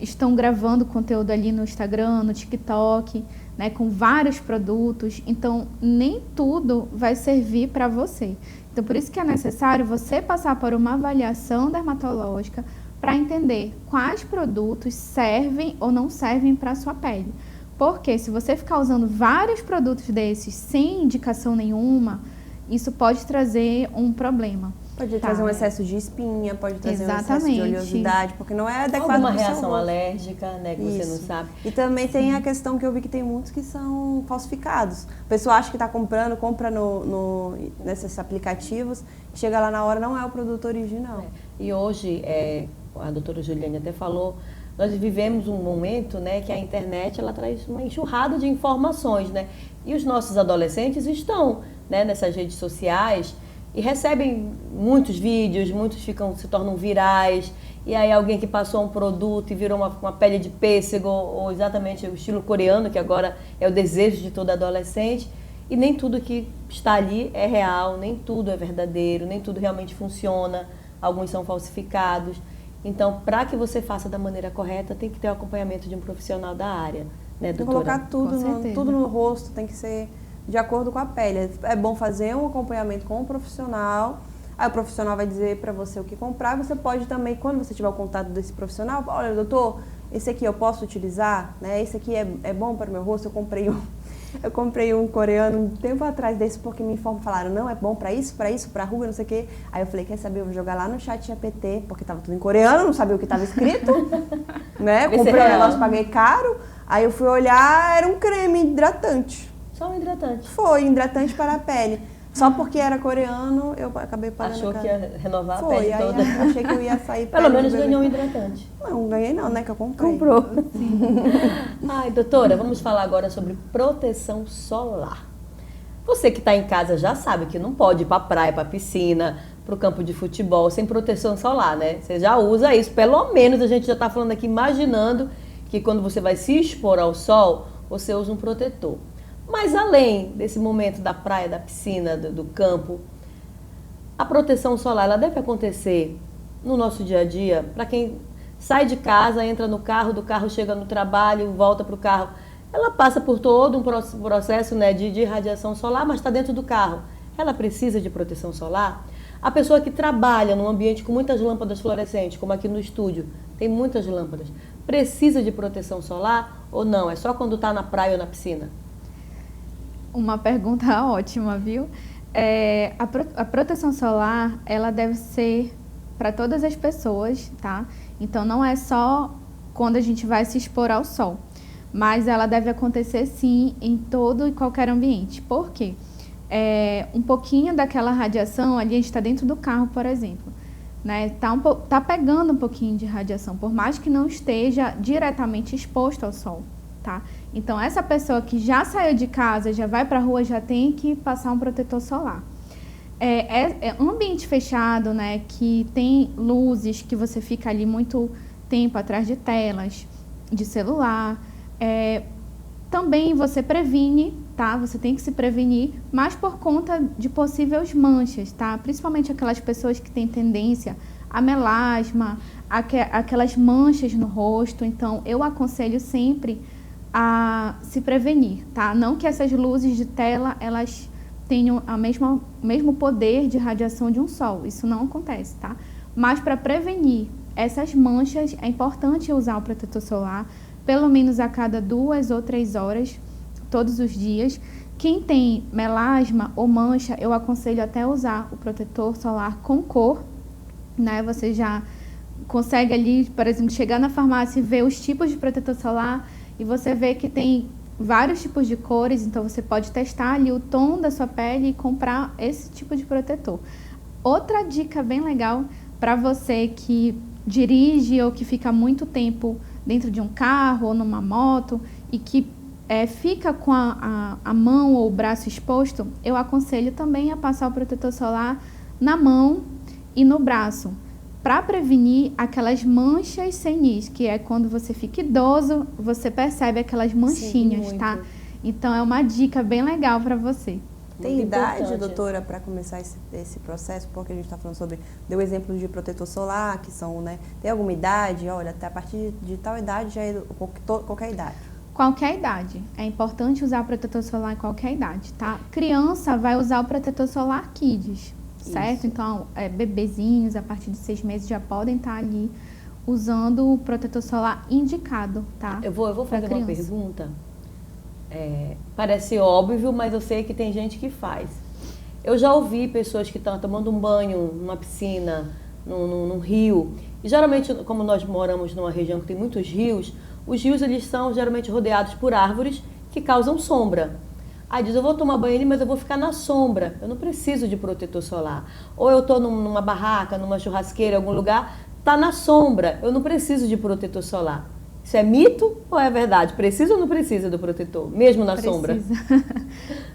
estão gravando conteúdo ali no Instagram, no TikTok, né, com vários produtos. Então, nem tudo vai servir para você. Então, por isso que é necessário você passar por uma avaliação dermatológica para entender quais produtos servem ou não servem para a sua pele. Porque se você ficar usando vários produtos desses sem indicação nenhuma, isso pode trazer um problema. Pode trazer um excesso de espinha, pode trazer um excesso de Exatamente. oleosidade, porque não é adequado Alguma para o seu reação rosto. alérgica, né, que você não Isso. sabe. E também tem a questão que eu vi que tem muitos que são falsificados. A pessoa acha que está comprando, compra nesses aplicativos, chega lá na hora, não é o produto original. E hoje, a doutora Juliane até falou, nós vivemos um momento, né, que a internet ela traz uma enxurrada de informações, né? E os nossos adolescentes estão, né, nessas redes sociais e recebem muitos vídeos, muitos se tornam virais. E aí alguém que passou um produto e virou uma pele de pêssego, ou exatamente o estilo coreano, que agora é o desejo de todo adolescente. E nem tudo que está ali é real, nem tudo é verdadeiro, nem tudo realmente funciona. Alguns são falsificados. Então, para que você faça da maneira correta, tem que ter o acompanhamento de um profissional da área, né, Tem que doutora? colocar tudo no rosto, tem que ser de acordo com a pele. É bom fazer um acompanhamento com um profissional. Aí o profissional vai dizer para você o que comprar. Você pode também, quando você tiver o contato desse profissional, olha, doutor, esse aqui eu posso utilizar, né? Esse aqui é bom para o meu rosto. Eu comprei um coreano um tempo atrás desse porque me falaram, não, é bom para isso, para ruga, não sei o quê. Aí eu falei, quer saber, eu vou jogar lá no chat GPT, porque tava tudo em coreano, não sabia o que estava escrito, né? Comprei um negócio, paguei caro. Aí eu fui olhar, era um creme hidratante. Só um hidratante. Foi, hidratante para a pele. Só porque era coreano, eu acabei pagando. Achou que ia renovar a Foi, pele aí toda. achei que eu ia sair. Pelo menos ganhou um hidratante. Não ganhei não, né? Que eu comprei. Comprou. Ai, doutora, vamos falar agora sobre proteção solar. Você que está em casa já sabe que não pode ir para a praia, para a piscina, para o campo de futebol sem proteção solar, né? Você já usa isso. Pelo menos a gente já está falando aqui, imaginando que quando você vai se expor ao sol, você usa um protetor. Mas além desse momento da praia, da piscina, do campo, a proteção solar ela deve acontecer no nosso dia a dia, para quem sai de casa, entra no carro, do carro chega no trabalho, volta para o carro, ela passa por todo um processo, né, de radiação solar, mas está dentro do carro. Ela precisa de proteção solar? A pessoa que trabalha num ambiente com muitas lâmpadas fluorescentes, como aqui no estúdio, tem muitas lâmpadas, precisa de proteção solar ou não? É só quando está na praia ou na piscina? Uma pergunta ótima, viu? A proteção solar, ela deve ser para todas as pessoas, tá? Então, não é só quando a gente vai se expor ao sol, mas ela deve acontecer, sim, em todo e qualquer ambiente. Por quê? Um pouquinho daquela radiação, ali a gente está dentro do carro, por exemplo, né? Tá pegando um pouquinho de radiação, por mais que não esteja diretamente exposto ao sol, tá? Então, essa pessoa que já saiu de casa, já vai para a rua, já tem que passar um protetor solar. Um ambiente fechado, né, que tem luzes, que você fica ali muito tempo atrás de telas, de celular. Também você previne, tá? Você tem que se prevenir, mas por conta de possíveis manchas, tá? Principalmente aquelas pessoas que têm tendência a melasma, aquelas manchas no rosto. Então, eu aconselho sempre a se prevenir, tá? Não que essas luzes de tela, elas tenham o mesmo poder de radiação de um sol. Isso não acontece, tá? Mas para prevenir essas manchas, é importante usar o protetor solar, pelo menos a cada 2 ou 3 horas, todos os dias. Quem tem melasma ou mancha, eu aconselho até usar o protetor solar com cor, né? Você já consegue ali, por exemplo, chegar na farmácia e ver os tipos de protetor solar e você vê que tem vários tipos de cores, então você pode testar ali o tom da sua pele e comprar esse tipo de protetor. Outra dica bem legal para você que dirige ou que fica muito tempo dentro de um carro ou numa moto e que fica com a mão ou o braço exposto, eu aconselho também a passar o protetor solar na mão e no braço, para prevenir aquelas manchas senis, que é quando você fica idoso, você percebe aquelas manchinhas, sim, tá? Então é uma dica bem legal para você. Tem idade, doutora, para começar esse processo? Porque a gente está falando sobre, deu exemplo de protetor solar, que são, né? Tem alguma idade? Olha, até a partir de tal idade já é qualquer idade. Qualquer idade. É importante usar protetor solar em qualquer idade, tá? Criança vai usar o protetor solar Kids, certo? Isso. Então, bebezinhos a partir de 6 meses já podem estar ali usando o protetor solar indicado, tá? Eu vou fazer uma pergunta. Parece óbvio, mas eu sei que tem gente que faz. Eu já ouvi pessoas que estão tomando um banho numa piscina, num rio. E geralmente, como nós moramos numa região que tem muitos rios, os rios eles são geralmente rodeados por árvores que causam sombra. Aí diz, eu vou tomar banho ali, mas eu vou ficar na sombra. Eu não preciso de protetor solar. Ou eu estou numa barraca, numa churrasqueira, em algum lugar, está na sombra. Eu não preciso de protetor solar. Isso é mito ou é verdade? Precisa ou não precisa do protetor, mesmo na sombra?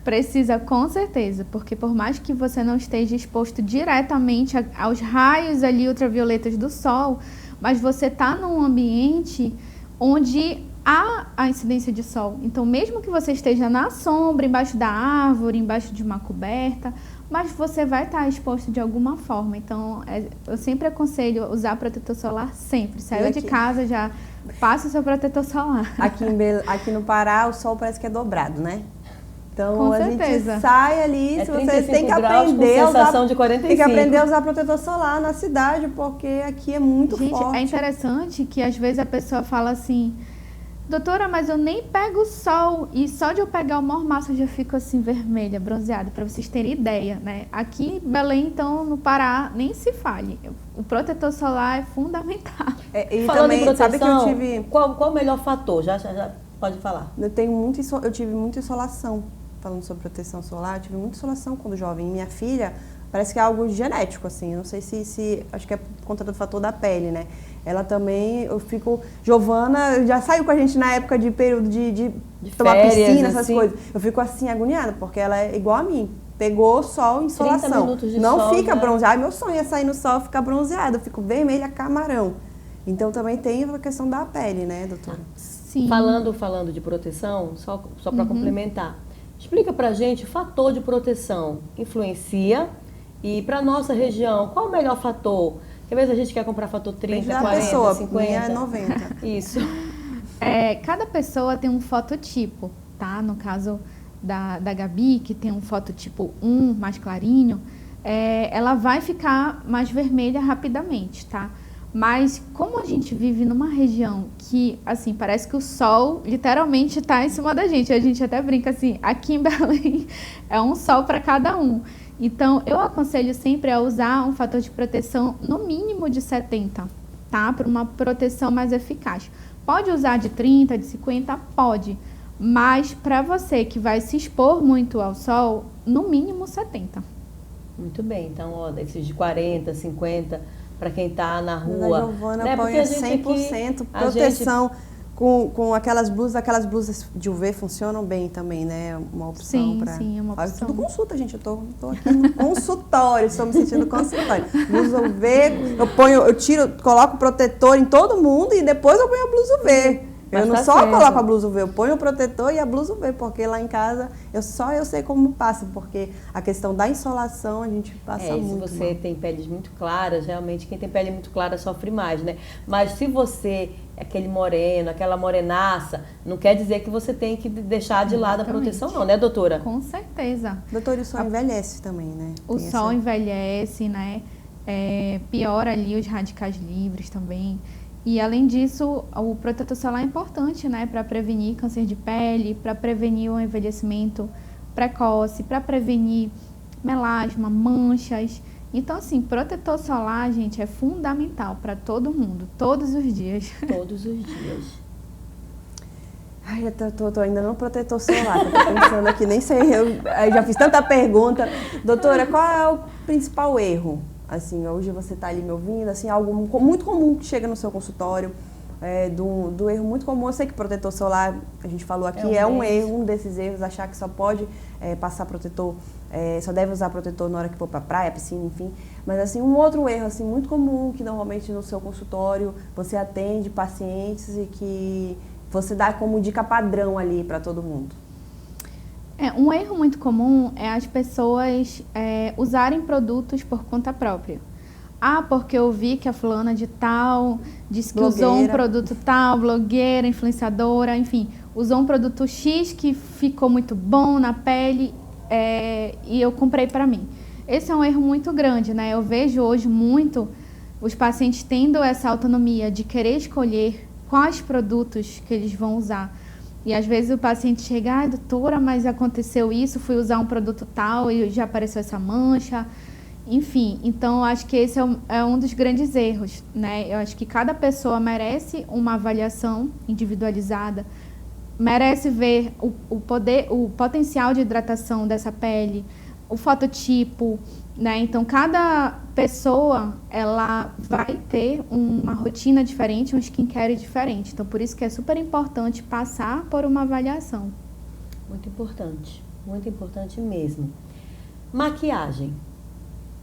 Precisa, com certeza, porque por mais que você não esteja exposto diretamente aos raios ali ultravioletas do sol, mas você está num ambiente onde há a incidência de sol. Então, mesmo que você esteja na sombra, embaixo da árvore, embaixo de uma coberta, mas você vai estar exposto de alguma forma. Então, eu sempre aconselho usar protetor solar sempre. Saiu de casa, já passa o seu protetor solar. Aqui no Pará, o sol parece que é dobrado, né? Então, com a certeza. gente sai ali, se você tem que aprender a usar, de 45. Tem que aprender a usar protetor solar na cidade, porque aqui é muito forte. É interessante que às vezes a pessoa fala assim, doutora, mas eu nem pego o sol e só de eu pegar o mormaço eu já fico assim vermelha, bronzeada, para vocês terem ideia, né? Aqui em Belém, então, no Pará, nem se fale. O protetor solar é fundamental. E falando também, em proteção, sabe que eu tive... Qual o melhor fator? Já pode falar. Eu tive muita insolação. Falando sobre proteção solar, eu tive muita insolação quando jovem. Minha filha, parece que é algo genético, assim. Eu não sei se acho que é por conta do fator da pele, né? Ela também, Giovana já saiu com a gente na época de período de tomar férias, piscina, essas assim. coisas. Eu fico assim, agoniada, porque ela é igual a mim. Pegou sol, insolação. 30 minutos de não sol, fica já... bronzeada. Meu sonho é sair no sol e ficar bronzeada. Eu fico vermelha, camarão. Então também tem a questão da pele, né, doutora? Sim. Falando de proteção, só para complementar. Explica pra gente, fator de proteção influencia e para nossa região, qual o melhor fator? Porque às vezes a gente quer comprar fator 30, 40, pessoa, 50. Minha é 90. Isso. Cada pessoa tem um fototipo, tá? No caso da Gabi, que tem um fototipo 1, mais clarinho, ela vai ficar mais vermelha rapidamente, tá? Mas como a gente vive numa região que, assim, parece que o sol literalmente está em cima da gente. A gente até brinca assim, aqui em Belém é um sol para cada um. Então, eu aconselho sempre a usar um fator de proteção no mínimo de 70, tá? Para uma proteção mais eficaz. Pode usar de 30, de 50? Pode. Mas para você que vai se expor muito ao sol, no mínimo 70. Muito bem. Então, ó, esses de 40, 50, para quem está na rua. A Giovana né? põe 100% proteção. Com aquelas blusas de UV funcionam bem também, né? Uma opção para. Sim, é uma opção. Faz tudo consulta, gente. Eu tô aqui no consultório, estou me sentindo consultório. Blusa UV, coloco protetor em todo mundo e depois eu ponho a blusa UV. Mas eu não tá só certo. coloco a blusa UV, eu ponho o protetor e a blusa UV, porque lá em casa eu sei como passa, porque a questão da insolação a gente passa muito. Se você tem peles muito claras, realmente quem tem pele muito clara sofre mais, né? Mas se você é aquele moreno, aquela morenaça, não quer dizer que você tem que deixar de lado a proteção não, né, doutora? Com certeza. Doutora, o sol envelhece também, né? O sol envelhece, né? Piora ali os radicais livres também. E além disso, o protetor solar é importante, né, para prevenir câncer de pele, para prevenir o envelhecimento precoce, para prevenir melasma, manchas. Então, assim, protetor solar, gente, é fundamental para todo mundo, todos os dias. Todos os dias. Ai, eu tô ainda no protetor solar, tô pensando aqui, nem sei, eu já fiz tanta pergunta. Doutora, qual é o principal erro? Assim, hoje você está ali me ouvindo, assim, algo muito comum que chega no seu consultório, do erro muito comum. Eu sei que protetor solar, a gente falou aqui, é um erro, um desses erros, achar que só pode passar protetor, só deve usar protetor na hora que for para praia, piscina, enfim. Mas, assim, um outro erro, assim, muito comum, que normalmente no seu consultório você atende pacientes e que você dá como dica padrão ali para todo mundo. Um erro muito comum é as pessoas usarem produtos por conta própria. Porque eu vi que a fulana de tal disse que usou um produto tal, blogueira, influenciadora, enfim, usou um produto X que ficou muito bom na pele e eu comprei para mim. Esse é um erro muito grande, né? Eu vejo hoje muito os pacientes tendo essa autonomia de querer escolher quais produtos que eles vão usar. E às vezes o paciente chega, doutora, mas aconteceu isso, fui usar um produto tal e já apareceu essa mancha. Enfim, então eu acho que esse é um dos grandes erros, né? Eu acho que cada pessoa merece uma avaliação individualizada, merece ver o potencial de hidratação dessa pele, o fototipo, né? Então, cada pessoa, ela vai ter uma rotina diferente, um skincare diferente. Então, por isso que é super importante passar por uma avaliação. Muito importante mesmo. Maquiagem,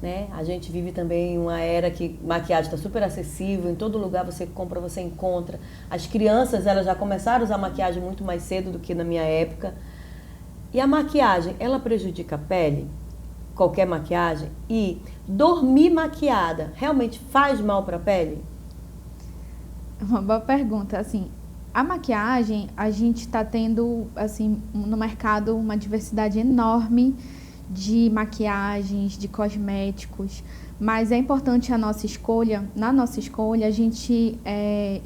né? A gente vive também uma era que maquiagem está super acessível, em todo lugar você compra, você encontra. As crianças, elas já começaram a usar maquiagem muito mais cedo do que na minha época. E a maquiagem, ela prejudica a pele? Qualquer maquiagem? E dormir maquiada realmente faz mal para a pele? Uma boa pergunta. Assim, a maquiagem, a gente está tendo, assim, no mercado uma diversidade enorme de maquiagens, de cosméticos, mas é importante na nossa escolha, a gente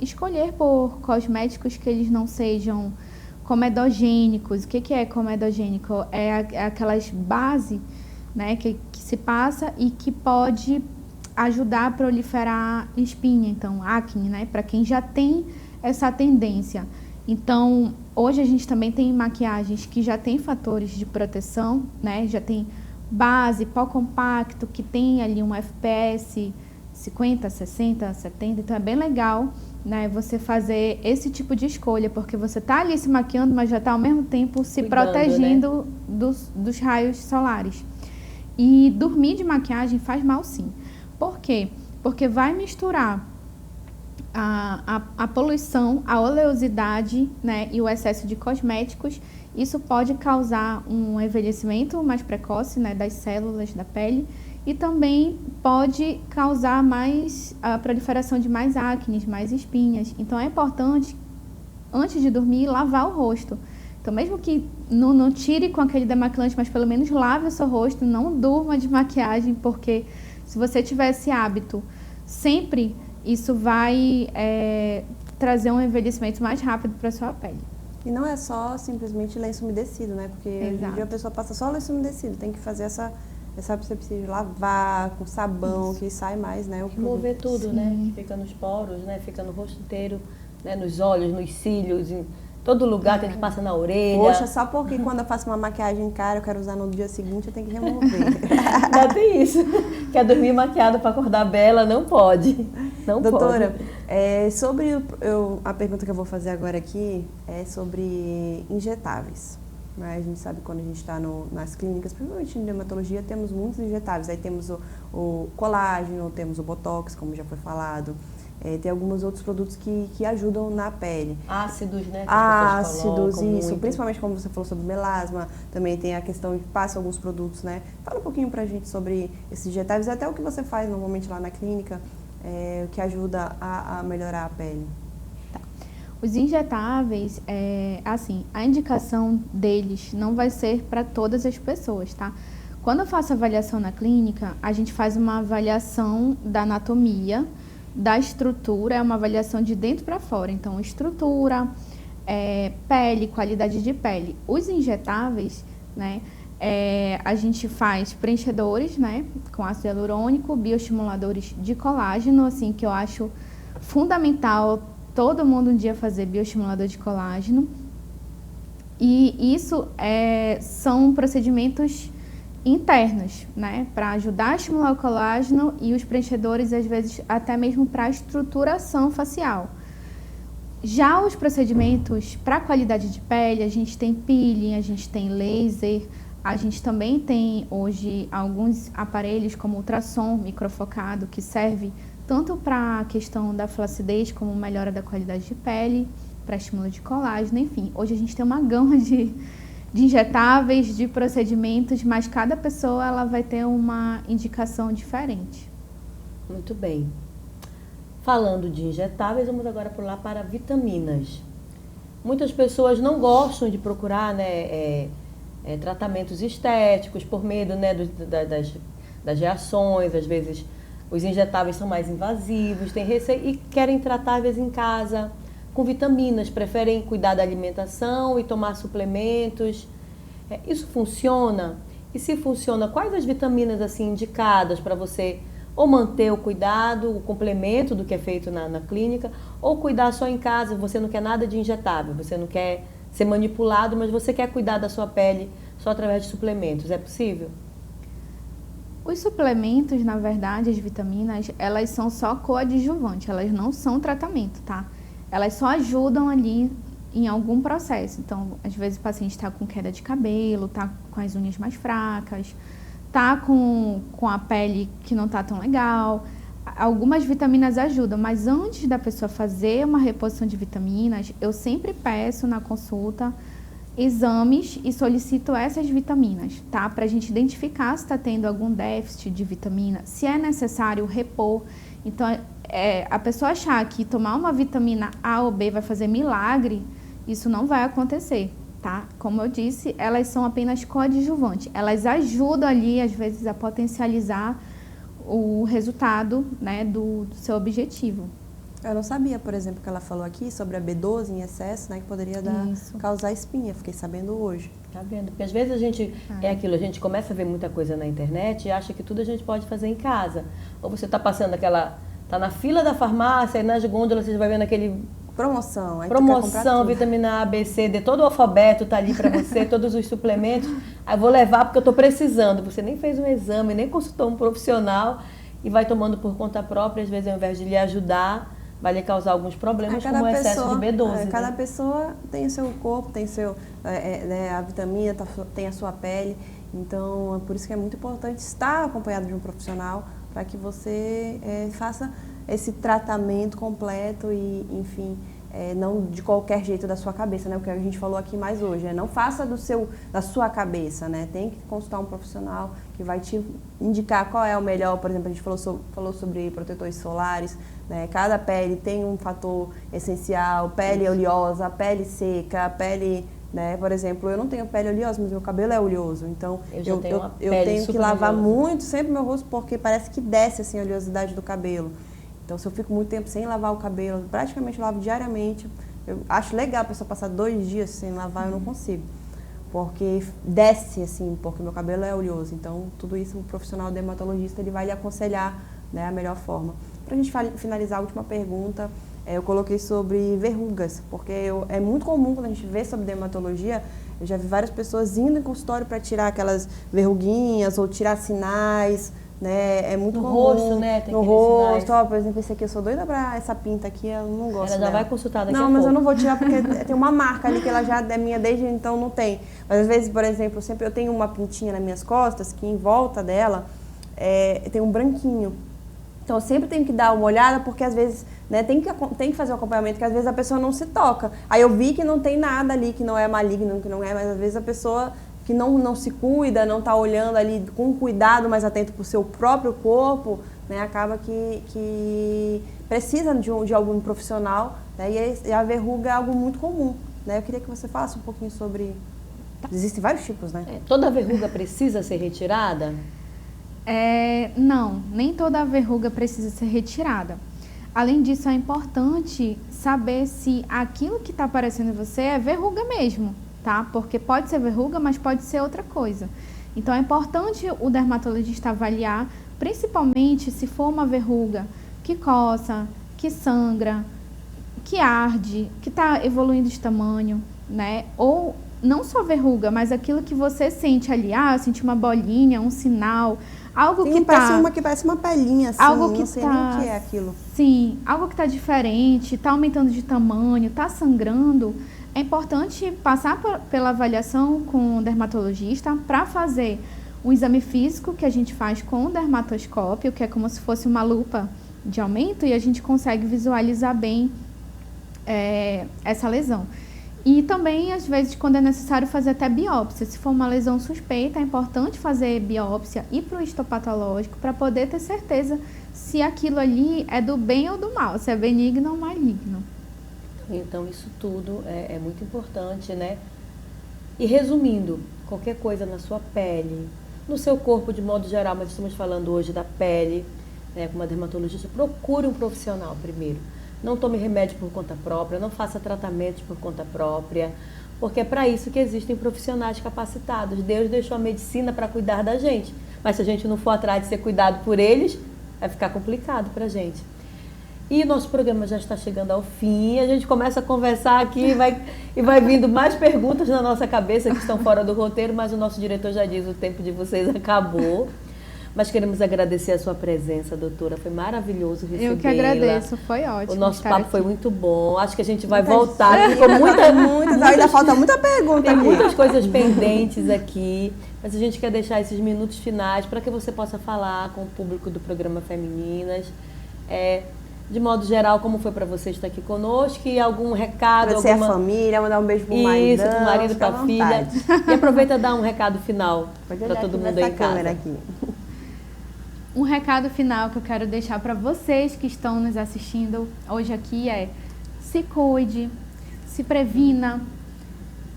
escolher por cosméticos que eles não sejam comedogênicos. O que é comedogênico? É aquelas bases, né, que se passa e que pode ajudar a proliferar espinha, então acne, né, para quem já tem essa tendência. Então, hoje a gente também tem maquiagens que já tem fatores de proteção, né, já tem base, pó compacto, que tem ali um FPS 50, 60, 70, então é bem legal, né, você fazer esse tipo de escolha, porque você tá ali se maquiando, mas já tá ao mesmo tempo se protegendo, né, dos raios solares. E dormir de maquiagem faz mal, sim. Por quê? Porque vai misturar a poluição, a oleosidade, né, e o excesso de cosméticos. Isso pode causar um envelhecimento mais precoce, né, das células da pele e também pode causar mais a proliferação de mais acnes, mais espinhas. Então é importante antes de dormir, lavar o rosto. Então, mesmo que não tire com aquele demaquilante, mas pelo menos lave o seu rosto, não durma de maquiagem, porque se você tiver esse hábito sempre, isso vai trazer um envelhecimento mais rápido para a sua pele. E não é só simplesmente lenço umedecido, né? Porque hoje em dia a pessoa passa só lenço umedecido, tem que fazer essa você precisa lavar com sabão, que sai mais, né? Remover tudo, né? Que fica nos poros, né? Fica no rosto inteiro, né? Nos olhos, nos cílios, em todo lugar, tem que passar na orelha. Poxa, só porque quando eu faço uma maquiagem cara, eu quero usar no dia seguinte, eu tenho que remover. Já tem isso. Quer dormir maquiada para acordar bela, não pode. Não Doutora, pode. sobre a pergunta que eu vou fazer agora aqui é sobre injetáveis. A gente sabe quando a gente está nas clínicas, principalmente em dermatologia, temos muitos injetáveis. Aí temos o colágeno, temos o botox, como já foi falado. Tem alguns outros produtos que ajudam na pele. Ácidos, né? Ácidos, isso. Muito. Principalmente como você falou sobre melasma. Também tem a questão de passa alguns produtos, né? Fala um pouquinho pra gente sobre esses injetáveis, até o que você faz normalmente lá na clínica, que ajuda a melhorar a pele. Os injetáveis, assim, a indicação deles não vai ser para todas as pessoas, tá? Quando eu faço avaliação na clínica, a gente faz uma avaliação da anatomia, da estrutura, é uma avaliação de dentro para fora. Então, estrutura, pele, qualidade de pele. Os injetáveis, né, a gente faz preenchedores, né, com ácido hialurônico, bioestimuladores de colágeno, assim, que eu acho fundamental todo mundo um dia fazer bioestimulador de colágeno. E isso são procedimentos internos, né, para ajudar a estimular o colágeno, e os preenchedores, às vezes, até mesmo para a estruturação facial. Já os procedimentos para qualidade de pele, a gente tem peeling, a gente tem laser, a gente também tem hoje alguns aparelhos como ultrassom microfocado, que serve tanto para a questão da flacidez como melhora da qualidade de pele, para estímulo de colágeno, enfim. Hoje a gente tem uma gama de injetáveis, de procedimentos, mas cada pessoa ela vai ter uma indicação diferente. Muito bem. Falando de injetáveis, vamos agora pular para vitaminas. Muitas pessoas não gostam de procurar, né, tratamentos estéticos por medo, né, das reações. Às vezes os injetáveis são mais invasivos, têm receio e querem tratar às vezes em casa com vitaminas, preferem cuidar da alimentação e tomar suplementos. Isso funciona? E se funciona, quais as vitaminas assim indicadas para você ou manter o cuidado, o complemento do que é feito na clínica, ou cuidar só em casa? Você não quer nada de injetável, você não quer ser manipulado, mas você quer cuidar da sua pele só através de suplementos. É possível? Os suplementos, na verdade, as vitaminas, elas são só coadjuvantes, elas não são tratamento, tá? Elas só ajudam ali em algum processo. Então, às vezes o paciente está com queda de cabelo, está com as unhas mais fracas, está com a pele que não está tão legal. Algumas vitaminas ajudam, mas antes da pessoa fazer uma reposição de vitaminas, eu sempre peço na consulta exames e solicito essas vitaminas, tá? Para a gente identificar se está tendo algum déficit de vitamina, se é necessário repor. Então, a pessoa achar que tomar uma vitamina A ou B vai fazer milagre, isso não vai acontecer, tá? Como eu disse, elas são apenas coadjuvantes. Elas ajudam ali, às vezes, a potencializar o resultado, né, do seu objetivo. Eu não sabia, por exemplo, que ela falou aqui sobre a B12 em excesso, né, que poderia causar espinha. Fiquei sabendo hoje. Tá vendo? Porque às vezes a gente, a gente começa a ver muita coisa na internet e acha que tudo a gente pode fazer em casa. Ou você está passando tá na fila da farmácia e nas gôndolas você vai vendo aquele... Promoção. Aí promoção, vitamina A, B, C, D, todo o alfabeto tá ali para você, todos os suplementos. Aí vou levar porque eu tô precisando. Você nem fez um exame, nem consultou um profissional e vai tomando por conta própria, às vezes ao invés de lhe ajudar, vai lhe causar alguns problemas, como o excesso de B12. Cada pessoa tem o seu corpo, tem a vitamina, tem a sua pele. Então, é por isso que é muito importante estar acompanhado de um profissional para que você faça esse tratamento completo e, enfim, não de qualquer jeito da sua cabeça, né? O que a gente falou aqui mais hoje, não faça da sua cabeça, né? Tem que consultar um profissional que vai te indicar qual é o melhor. Por exemplo, a gente falou sobre protetores solares, né? Cada pele tem um fator essencial, pele oleosa, pele seca, pele, né? Por exemplo, eu não tenho pele oleosa, mas meu cabelo é oleoso, então eu tenho que lavar muito sempre meu rosto, porque parece que desce assim a oleosidade do cabelo. Então, se eu fico muito tempo sem lavar o cabelo, praticamente lavo diariamente. Eu acho legal a pessoa passar 2 dias sem lavar, eu não consigo. Porque desce, assim, porque meu cabelo é oleoso. Então, tudo isso o profissional dermatologista ele vai lhe aconselhar, né, a melhor forma. Para a gente finalizar a última pergunta, eu coloquei sobre verrugas, porque é muito comum quando a gente vê sobre dermatologia, eu já vi várias pessoas indo em consultório para tirar aquelas verruguinhas ou tirar sinais, né? É muito comum. No rosto, né? Tem no rosto. Ó, por exemplo, esse aqui, eu sou doida pra essa pinta aqui, eu não gosto Ela já vai consultar daqui a pouco. pouco. Não, mas eu não vou tirar porque tem uma marca ali que ela já é minha desde então, não tem. Mas às vezes, por exemplo, eu tenho uma pintinha nas minhas costas que em volta dela tem um branquinho. Então eu sempre tenho que dar uma olhada porque às vezes, né, tem que fazer um acompanhamento, que às vezes a pessoa não se toca. Aí eu vi que não tem nada ali, que não é maligno, que não é, mas às vezes a pessoa que não se cuida, não está olhando ali com cuidado, mais atento para o seu próprio corpo, né, acaba que precisa de algum profissional, né, e a verruga é algo muito comum. Né? Eu queria que você falasse um pouquinho sobre... Existem vários tipos, né? Toda verruga precisa ser retirada? Não, nem toda a verruga precisa ser retirada. Além disso, é importante saber se aquilo que está aparecendo em você é verruga mesmo. Tá? Porque pode ser verruga, mas pode ser outra coisa. Então é importante o dermatologista avaliar, principalmente se for uma verruga que coça, que sangra, que arde, que está evoluindo de tamanho, né? Ou não só verruga, mas aquilo que você sente ali, eu senti uma bolinha, um sinal, algo Sim, que parece uma pelinha, assim, algo que não sei nem o que é aquilo. Sim, algo que está diferente, está aumentando de tamanho, está sangrando. É importante passar pela avaliação com o dermatologista para fazer um exame físico que a gente faz com o dermatoscópio, que é como se fosse uma lupa de aumento, e a gente consegue visualizar bem essa lesão. E também, às vezes, quando é necessário fazer até biópsia. Se for uma lesão suspeita, é importante fazer biópsia e para o histopatológico para poder ter certeza se aquilo ali é do bem ou do mal, se é benigno ou maligno. Então, isso tudo é muito importante, né? E resumindo, qualquer coisa na sua pele, no seu corpo de modo geral, mas estamos falando hoje da pele, né, com uma dermatologista, procure um profissional primeiro. Não tome remédio por conta própria, não faça tratamentos por conta própria, porque é para isso que existem profissionais capacitados. Deus deixou a medicina para cuidar da gente, mas se a gente não for atrás de ser cuidado por eles, vai ficar complicado para a gente. E nosso programa já está chegando ao fim, a gente começa a conversar aqui e vai vindo mais perguntas na nossa cabeça que estão fora do roteiro, mas o nosso diretor já diz, o tempo de vocês acabou. Mas queremos agradecer a sua presença, doutora, foi maravilhoso recebê-la. Eu que agradeço, foi ótimo. O nosso papo foi muito bom, acho que a gente vai Muitas voltar, ficou ainda falta muita pergunta tem aqui. muitas coisas pendentes aqui, mas a gente quer deixar esses minutos finais para que você possa falar com o público do programa Femininas. De modo geral, como foi para você estar aqui conosco e algum recado? Agradecer a família, mandar um beijo pro marido. Isso, pro marido, pra filha. E aproveita e dá um recado final para todo mundo aí em casa. Aqui. Um recado final que eu quero deixar para vocês que estão nos assistindo hoje aqui é: se cuide, se previna,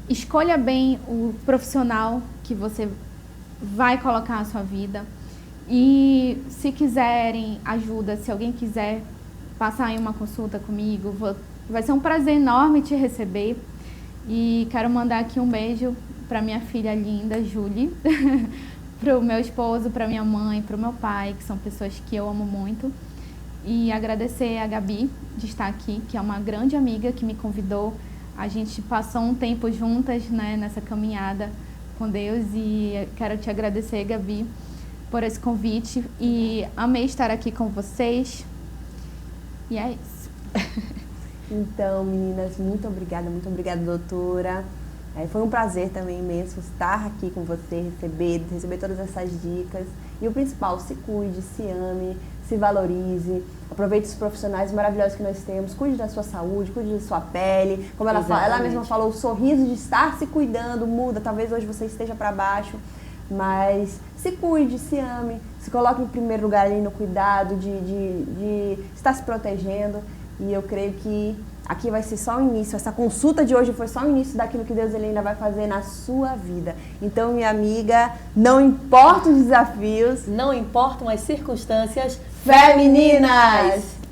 escolha bem o profissional que você vai colocar na sua vida. E se quiserem ajuda, se alguém quiser passar em uma consulta comigo, vai ser um prazer enorme te receber. E quero mandar aqui um beijo para minha filha linda, Julie, para o meu esposo, para minha mãe, para o meu pai, que são pessoas que eu amo muito. E agradecer a Gabi de estar aqui, que é uma grande amiga que me convidou. A gente passou um tempo juntas, né, nessa caminhada com Deus, e quero te agradecer, Gabi, por esse convite. E amei estar aqui com vocês. E é isso. Então, meninas, muito obrigada, doutora. Foi um prazer também imenso estar aqui com você, receber todas essas dicas. E o principal, se cuide, se ame, se valorize, aproveite os profissionais maravilhosos que nós temos, cuide da sua saúde, cuide da sua pele. Como ela mesma falou, o sorriso de estar se cuidando muda. Talvez hoje você esteja para baixo, mas se cuide, se ame, se coloque em primeiro lugar ali no cuidado, de estar se protegendo. E eu creio que aqui vai ser só o início, essa consulta de hoje foi só o início daquilo que Deus ele ainda vai fazer na sua vida. Então, minha amiga, não importa os desafios, não importam as circunstâncias femininas!